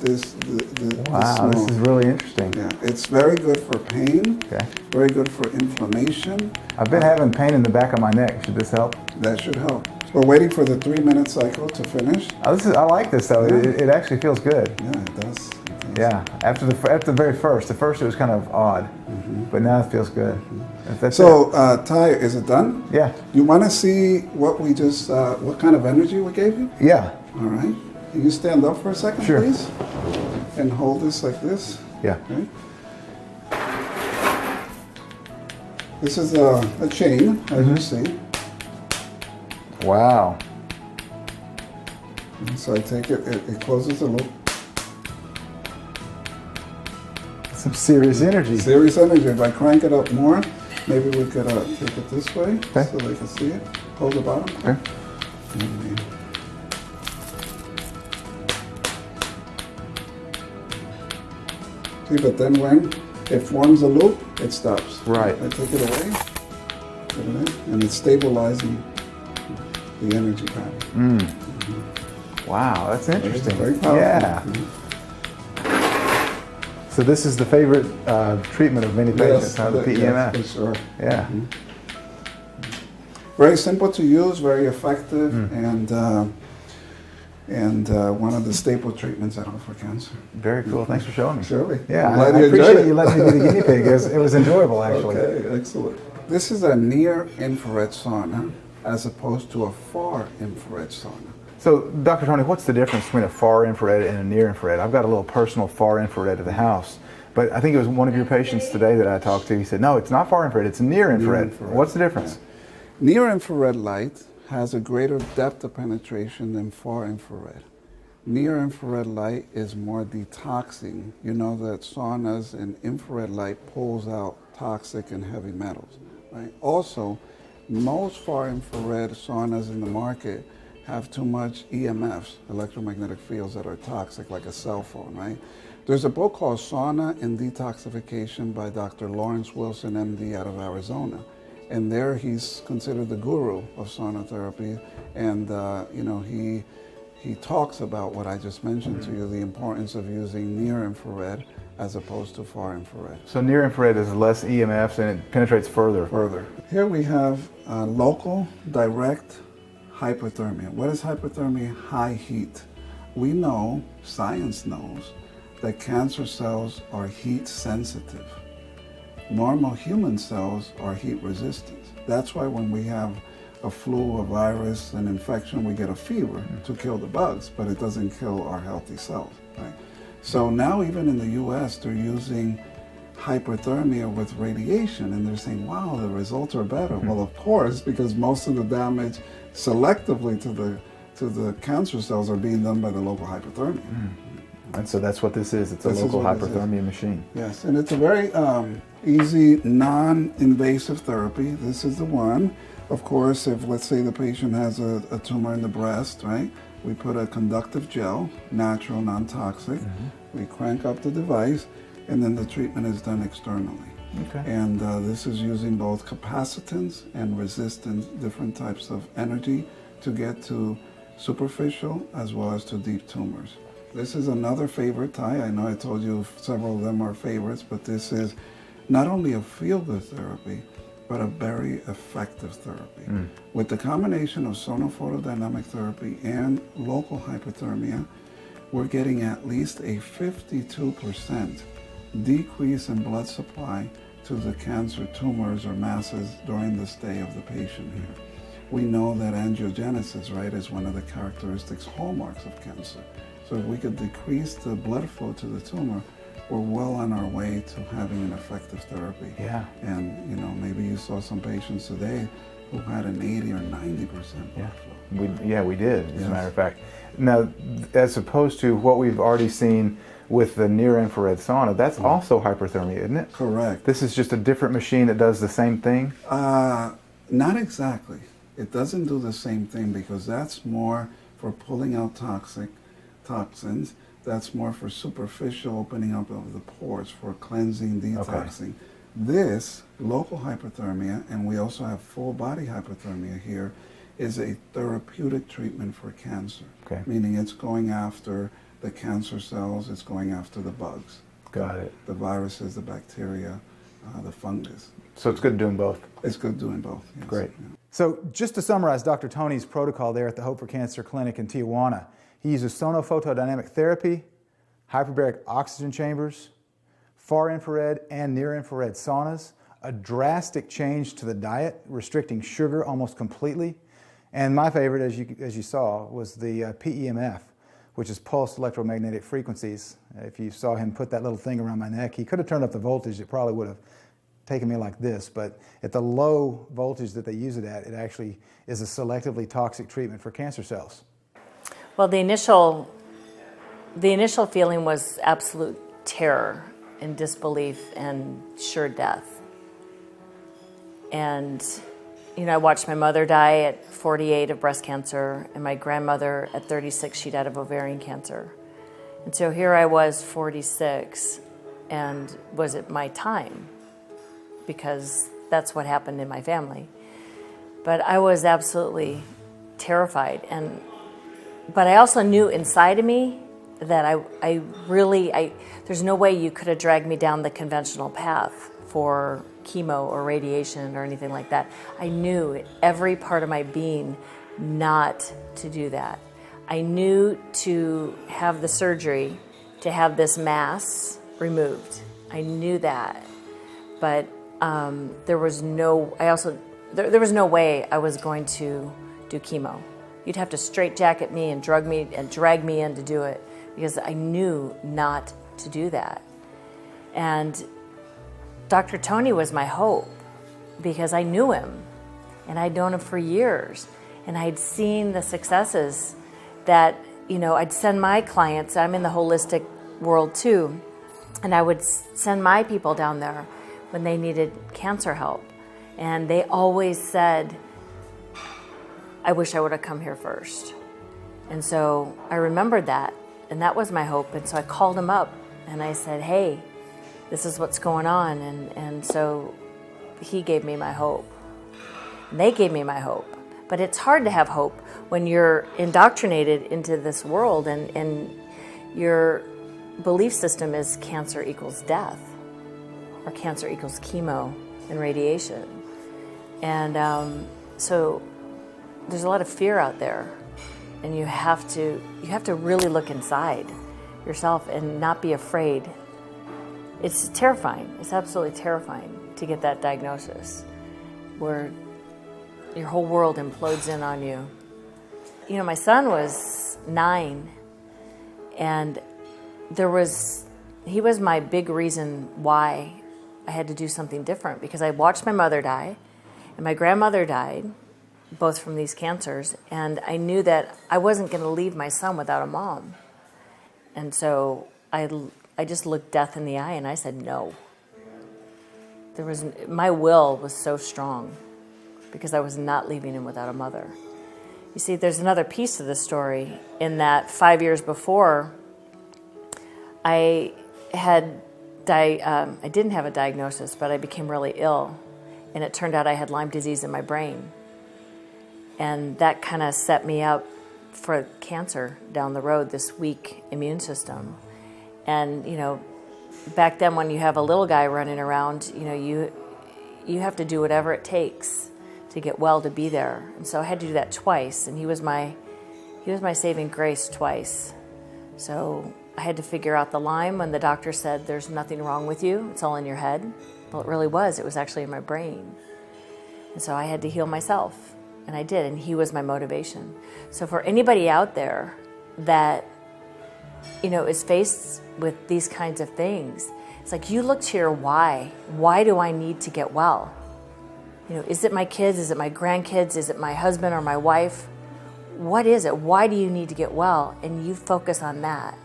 Wow, this is really interesting. Yeah, it's very good for pain. Okay. Very good for inflammation. I've been having pain in the back of my neck. Should this help? That should help. We're waiting for the 3-minute cycle to finish. Oh, I like this though. Yeah. It actually feels good. Yeah, it does. Yeah, after the very first. The first it was kind of odd, but now it feels good. So, Ty, is it done? Yeah. You want to see what we just, what kind of energy we gave you? Yeah. All right. Can you stand up for a second, Sure. please? And hold this like this. Yeah. Okay. This is a chain, as you see. Wow. And so I take it, it closes the loop. Some serious energy. Serious energy. If I crank it up more, maybe we could take it this way so they can see it. Hold the bottom. Okay. See, but then when it forms a loop, it stops. Right. I take it away, put it in, and it's stabilizing the energy pattern. Wow, that's interesting. Very powerful. Yeah. So this is the favorite treatment of many patients, the PEMF. Yes, for sure. Yeah. Very simple to use, very effective, and one of the staple treatments I offer cancer. Very cool. Thanks for showing me. Surely. Yeah, I'm glad I you enjoyed appreciate it. you letting me be the guinea pig. It was enjoyable, actually. Okay, excellent. This is a near-infrared sauna as opposed to a far-infrared sauna. So, Dr. Tony, what's the difference between a far infrared and a near infrared? I've got a little personal far infrared at the house, but I think it was one of your patients today that I talked to. He said, no, it's not far infrared, it's near infrared. What's the difference? Yeah. Near-infrared light has a greater depth of penetration than far-infrared. Near-infrared light is more detoxing. You know that saunas and infrared light pulls out toxic and heavy metals, right? Also, most far-infrared saunas in the market have too much EMFs, electromagnetic fields that are toxic, like a cell phone, right? There's a book called Sauna and Detoxification by Dr. Lawrence Wilson, MD, out of Arizona. And there he's considered the guru of sauna therapy. And, he talks about what I just mentioned to you, the importance of using near-infrared as opposed to far-infrared. So near infrared is less EMFs and it penetrates further. Here we have local, direct hypothermia. What is hypothermia? High heat. We know, science knows, that cancer cells are heat sensitive. Normal human cells are heat resistant. That's why when we have a flu, a virus, an infection, we get a fever to kill the bugs, but it doesn't kill our healthy cells, right? So now even in the US, they're using hyperthermia with radiation, and they're saying, wow, the results are better. Well, of course, because most of the damage selectively to the cancer cells are being done by the local hyperthermia. And so that's what this is. It's a local hyperthermia machine. Yes, and it's a very easy, non-invasive therapy. This is the one. Of course, if let's say the patient has a tumor in the breast, right? We put a conductive gel, natural, non-toxic. We crank up the device, and then the treatment is done externally. Okay. And this is using both capacitance and resistance, different types of energy to get to superficial as well as to deep tumors. This is another favorite, Ty. I know I told you several of them are favorites, but this is not only a feel-good therapy, but a very effective therapy. With the combination of sonophotodynamic therapy and local hypothermia, we're getting at least a 52% decrease in blood supply to the cancer tumors or masses during the stay of the patient here. We know that angiogenesis, right, is one of the characteristics, hallmarks of cancer. So if we could decrease the blood flow to the tumor, we're well on our way to having an effective therapy. Yeah. And, you know, maybe you saw some patients today who had an 80 or 90% blood flow. We did, as a matter of fact. Now, as opposed to what we've already seen with the near-infrared sauna, that's also hyperthermia, isn't it? Correct. This is just a different machine that does the same thing? Not exactly. It doesn't do the same thing because that's more for pulling out toxins. That's more for superficial opening up of the pores, for cleansing, detoxing. This local hypothermia, and we also have full body hypothermia here, is a therapeutic treatment for cancer. Meaning it's going after the cancer cells, it's going after the bugs. Got it. The viruses, the bacteria, the fungus. So it's good doing both? It's good doing both, yes. Great. So just to summarize Dr. Tony's protocol there at the Hope for Cancer Clinic in Tijuana, he uses sonophotodynamic therapy, hyperbaric oxygen chambers, far infrared and near infrared saunas, a drastic change to the diet, restricting sugar almost completely. And my favorite, as you saw, was the PEMF, which is pulsed electromagnetic frequencies. If you saw him put that little thing around my neck, he could have turned up the voltage. It probably would have taken me like this, but at the low voltage that they use it at, it actually is a selectively toxic treatment for cancer cells. Well, the initial feeling was absolute terror and disbelief and sure death. And, you know, I watched my mother die at 48 of breast cancer, and my grandmother at 36, she died of ovarian cancer. And so here I was, 46, and was it my time? Because that's what happened in my family. But I was absolutely terrified. But I also knew inside of me that I really, there's no way you could have dragged me down the conventional path for chemo or radiation or anything like that. I knew every part of my being not to do that. I knew to have the surgery, to have this mass removed. I knew that, but there was no way I was going to do chemo. You'd have to straitjacket me and drag me in to do it, because I knew not to do that. And Dr. Tony was my hope, because I knew him, and I'd known him for years, and I'd seen the successes that, you know, I'd send my clients, I'm in the holistic world too, and I would send my people down there when they needed cancer help. And they always said, I wish I would have come here first. And so I remembered that, and that was my hope. And so I called him up and I said, hey, this is what's going on. And so he gave me my hope. And they gave me my hope. But it's hard to have hope when you're indoctrinated into this world and your belief system is cancer equals death, or cancer equals chemo and radiation. And so there's a lot of fear out there, and you have to really look inside yourself and not be afraid. It's terrifying. It's absolutely terrifying to get that diagnosis, where your whole world implodes in on you. You know, my son was 9, and he was my big reason why I had to do something different, because I watched my mother die and my grandmother died, both from these cancers, and I knew that I wasn't going to leave my son without a mom. And so I just looked death in the eye and I said no. My will was so strong because I was not leaving him without a mother. You see, there's another piece to the story in that 5 years before, I didn't have a diagnosis, but I became really ill, and it turned out I had Lyme disease in my brain. And that kind of set me up for cancer down the road, this weak immune system. And, you know, back then when you have a little guy running around, you know, you have to do whatever it takes to get well to be there. And so I had to do that twice, and he was my saving grace twice. So I had to figure out the Lyme when the doctor said there's nothing wrong with you, it's all in your head. Well, it really was. It was actually in my brain. And so I had to heal myself, and I did, and he was my motivation. So for anybody out there that, you know, is faced with these kinds of things, it's like you look to your why. Why do I need to get well? You know, is it my kids? Is it my grandkids? Is it my husband or my wife? What is it? Why do you need to get well? And you focus on that,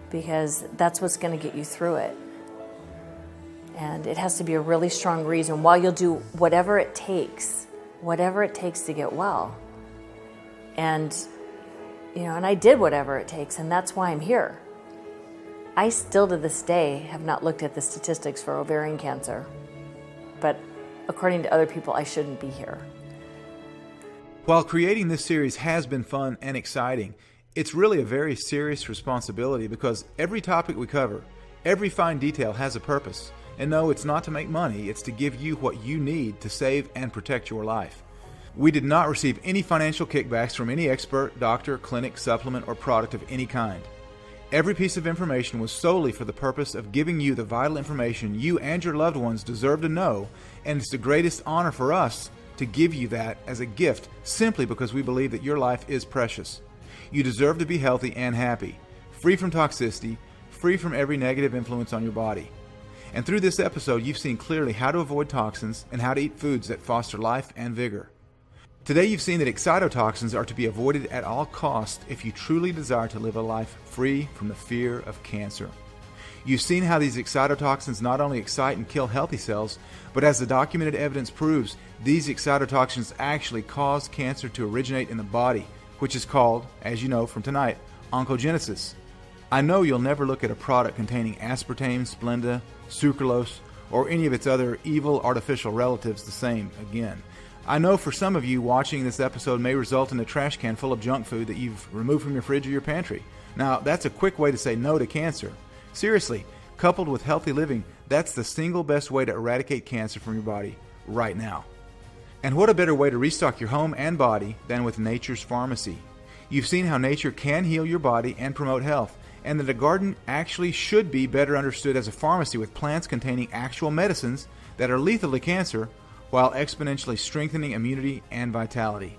because that's what's going to get you through it. And it has to be a really strong reason why you'll do whatever it takes to get well. And, you know, and I did whatever it takes, and that's why I'm here. I still to this day have not looked at the statistics for ovarian cancer, but according to other people, I shouldn't be here. While creating this series has been fun and exciting, it's really a very serious responsibility, because every topic we cover, every fine detail has a purpose. And no, it's not to make money, it's to give you what you need to save and protect your life. We did not receive any financial kickbacks from any expert, doctor, clinic, supplement, or product of any kind. Every piece of information was solely for the purpose of giving you the vital information you and your loved ones deserve to know, and it's the greatest honor for us to give you that as a gift, simply because we believe that your life is precious. You deserve to be healthy and happy, free from toxicity, free from every negative influence on your body. And through this episode, you've seen clearly how to avoid toxins and how to eat foods that foster life and vigor. Today you've seen that excitotoxins are to be avoided at all costs if you truly desire to live a life free from the fear of cancer. You've seen how these excitotoxins not only excite and kill healthy cells, but as the documented evidence proves, these excitotoxins actually cause cancer to originate in the body, which is called, as you know from tonight, oncogenesis. I know you'll never look at a product containing aspartame, Splenda, sucralose, or any of its other evil artificial relatives the same again. I know for some of you, watching this episode may result in a trash can full of junk food that you've removed from your fridge or your pantry. Now, that's a quick way to say no to cancer. Seriously, coupled with healthy living, that's the single best way to eradicate cancer from your body right now. And what a better way to restock your home and body than with nature's pharmacy. You've seen how nature can heal your body and promote health, and that a garden actually should be better understood as a pharmacy with plants containing actual medicines that are lethal to cancer while exponentially strengthening immunity and vitality.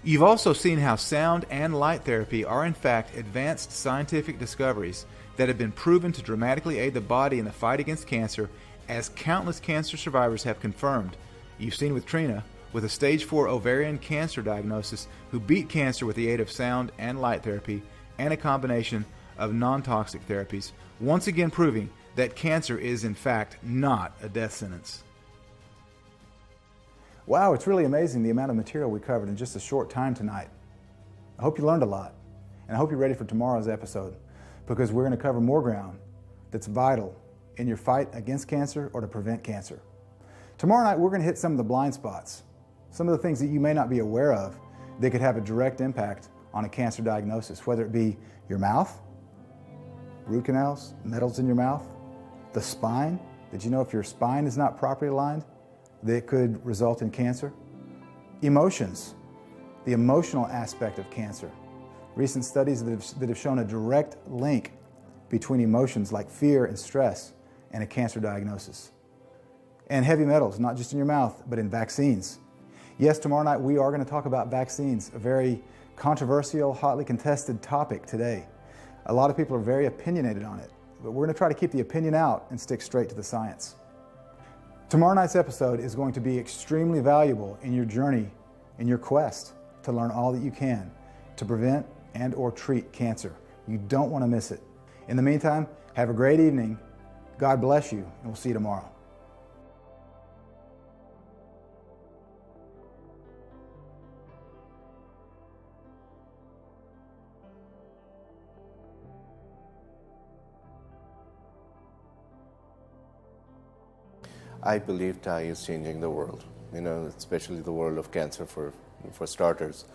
You've also seen how sound and light therapy are in fact advanced scientific discoveries that have been proven to dramatically aid the body in the fight against cancer, as countless cancer survivors have confirmed. You've seen with Trina, with a stage 4 ovarian cancer diagnosis, who beat cancer with the aid of sound and light therapy and a combination of non-toxic therapies, once again proving that cancer is in fact not a death sentence. Wow, it's really amazing the amount of material we covered in just a short time tonight. I hope you learned a lot, and I hope you're ready for tomorrow's episode, because we're going to cover more ground that's vital in your fight against cancer or to prevent cancer. Tomorrow night, we're going to hit some of the blind spots, some of the things that you may not be aware of that could have a direct impact on a cancer diagnosis, whether it be your mouth, root canals, metals in your mouth, the spine. Did you know if your spine is not properly aligned, that could result in cancer? Emotions, the emotional aspect of cancer. Recent studies that have shown a direct link between emotions like fear and stress and a cancer diagnosis. And heavy metals, not just in your mouth, but in vaccines. Yes, tomorrow night we are going to talk about vaccines, a very controversial, hotly contested topic today. A lot of people are very opinionated on it, but we're going to try to keep the opinion out and stick straight to the science. Tomorrow night's episode is going to be extremely valuable in your journey, in your quest to learn all that you can to prevent and or treat cancer. You don't want to miss it. In the meantime, have a great evening. God bless you, and we'll see you tomorrow. I believe Ty is changing the world, especially the world of cancer for starters.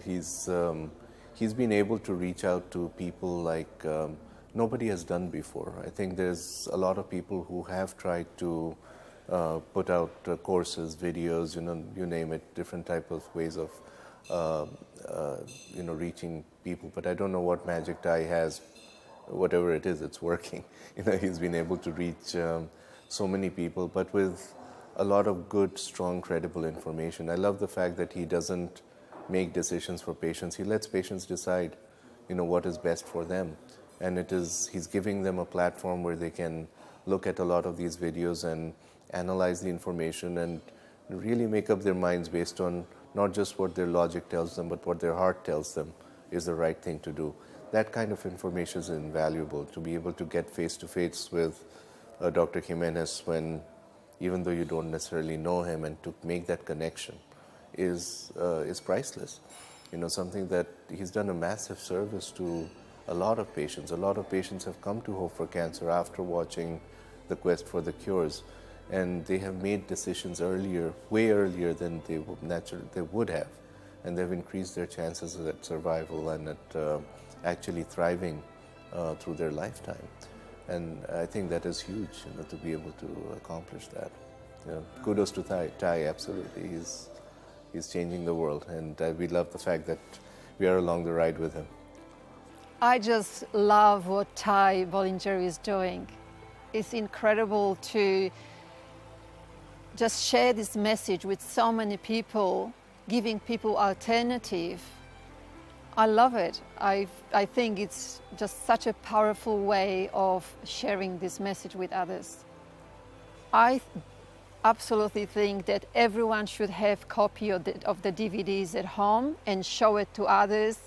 He's been able to reach out to people like nobody has done before. I think there's a lot of people who have tried to put out courses, videos, you name it, different type of ways of reaching people. But I don't know what magic Ty has. Whatever it is, it's working. He's been able to reach so many people, but with a lot of good, strong, credible information. I love the fact that he doesn't make decisions for patients. He lets patients decide, what is best for them. And he's giving them a platform where they can look at a lot of these videos and analyze the information and really make up their minds based on not just what their logic tells them, but what their heart tells them is the right thing to do. That kind of information is invaluable, to be able to get face-to-face with Dr. Jimenez when, even though you don't necessarily know him, and to make that connection is priceless. Something that he's done a massive service to a lot of patients. A lot of patients have come to Hope for Cancer after watching the Quest for the Cures, and they have made decisions earlier, way earlier than they would have, and they've increased their chances at survival and at actually thriving through their lifetime. And I think that is huge, to be able to accomplish that. Kudos to Ty, absolutely. He's changing the world, and we love the fact that we are along the ride with him. I just love what Ty Bollinger is doing. It's incredible to just share this message with so many people, giving people alternative. I love it. I think it's just such a powerful way of sharing this message with others. I absolutely think that everyone should have a copy of the DVDs at home and show it to others.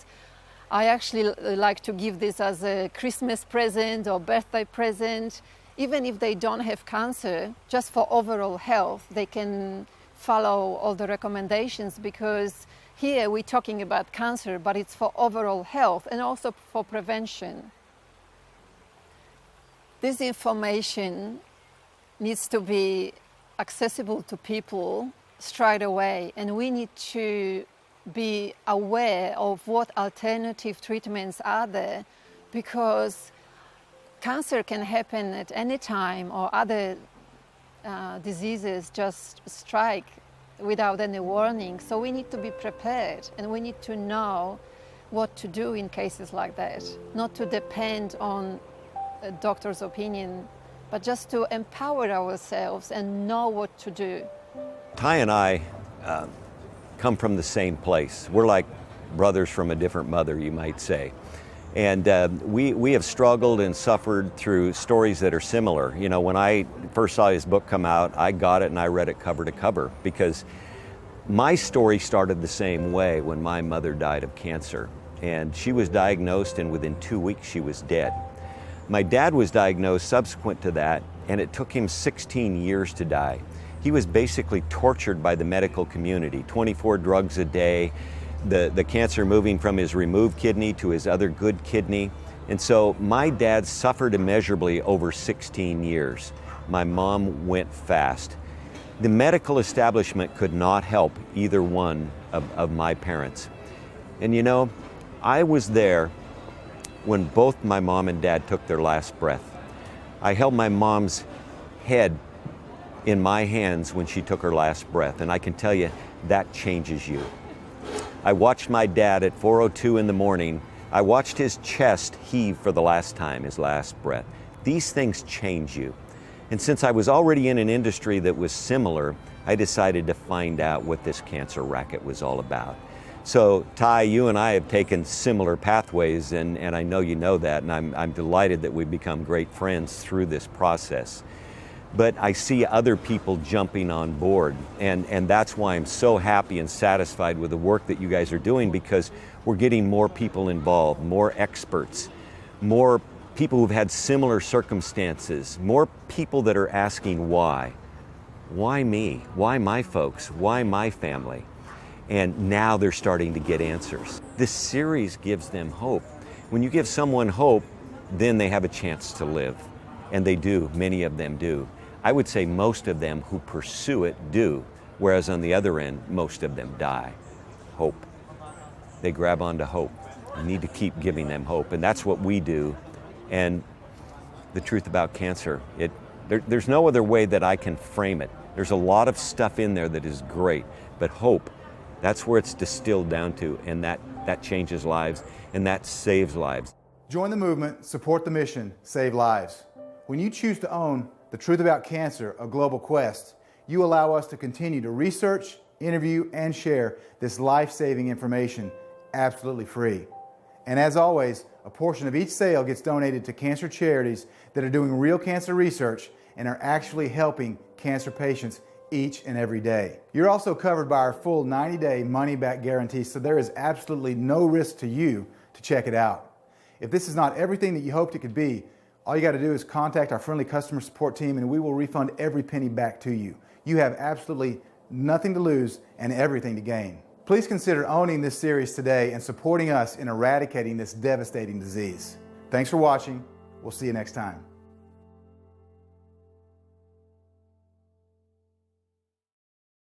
I actually like to give this as a Christmas present or birthday present. Even if they don't have cancer, just for overall health, they can follow all the recommendations, because here we're talking about cancer, but it's for overall health and also for prevention. This information needs to be accessible to people straight away, and we need to be aware of what alternative treatments are there, because cancer can happen at any time, or other diseases just strike without any warning. So we need to be prepared, and we need to know what to do in cases like that. Not to depend on a doctor's opinion, but just to empower ourselves and know what to do. Ty and I come from the same place. We're like brothers from a different mother, you might say. And we have struggled and suffered through stories that are similar. When I first saw his book come out, I got it and I read it cover to cover, because my story started the same way when my mother died of cancer. And she was diagnosed, and within 2 weeks she was dead. My dad was diagnosed subsequent to that, and it took him 16 years to die. He was basically tortured by the medical community, 24 drugs a day, the cancer moving from his removed kidney to his other good kidney. And so my dad suffered immeasurably over 16 years. My mom went fast. The medical establishment could not help either one of my parents. And I was there when both my mom and dad took their last breath. I held my mom's head in my hands when she took her last breath, and I can tell you, that changes you. I watched my dad at 4:02 in the morning. I watched his chest heave for the last time, his last breath. These things change you. And since I was already in an industry that was similar, I decided to find out what this cancer racket was all about. So Ty, you and I have taken similar pathways, and I know you know that, and I'm delighted that we've become great friends through this process. But I see other people jumping on board, and that's why I'm so happy and satisfied with the work that you guys are doing, because we're getting more people involved, more experts, more people who've had similar circumstances, more people that are asking why. Why me? Why my folks? Why my family? And now they're starting to get answers. This series gives them hope. When you give someone hope, then they have a chance to live. And they do, many of them do. I would say most of them who pursue it do, whereas on the other end, most of them die. Hope. They grab onto hope. You need to keep giving them hope, and that's what we do. And the truth about cancer, there's no other way that I can frame it. There's a lot of stuff in there that is great, but hope, that's where it's distilled down to, and that changes lives, and that saves lives. Join the movement, support the mission, save lives. When you choose to own The Truth About Cancer, a global quest, you allow us to continue to research, interview, and share this life-saving information absolutely free. And as always, a portion of each sale gets donated to cancer charities that are doing real cancer research and are actually helping cancer patients each and every day. You're also covered by our full 90-day money-back guarantee, so there is absolutely no risk to you to check it out. If this is not everything that you hoped it could be, all you got to do is contact our friendly customer support team and we will refund every penny back to you. You have absolutely nothing to lose and everything to gain. Please consider owning this series today and supporting us in eradicating this devastating disease. Thanks for watching. We'll see you next time.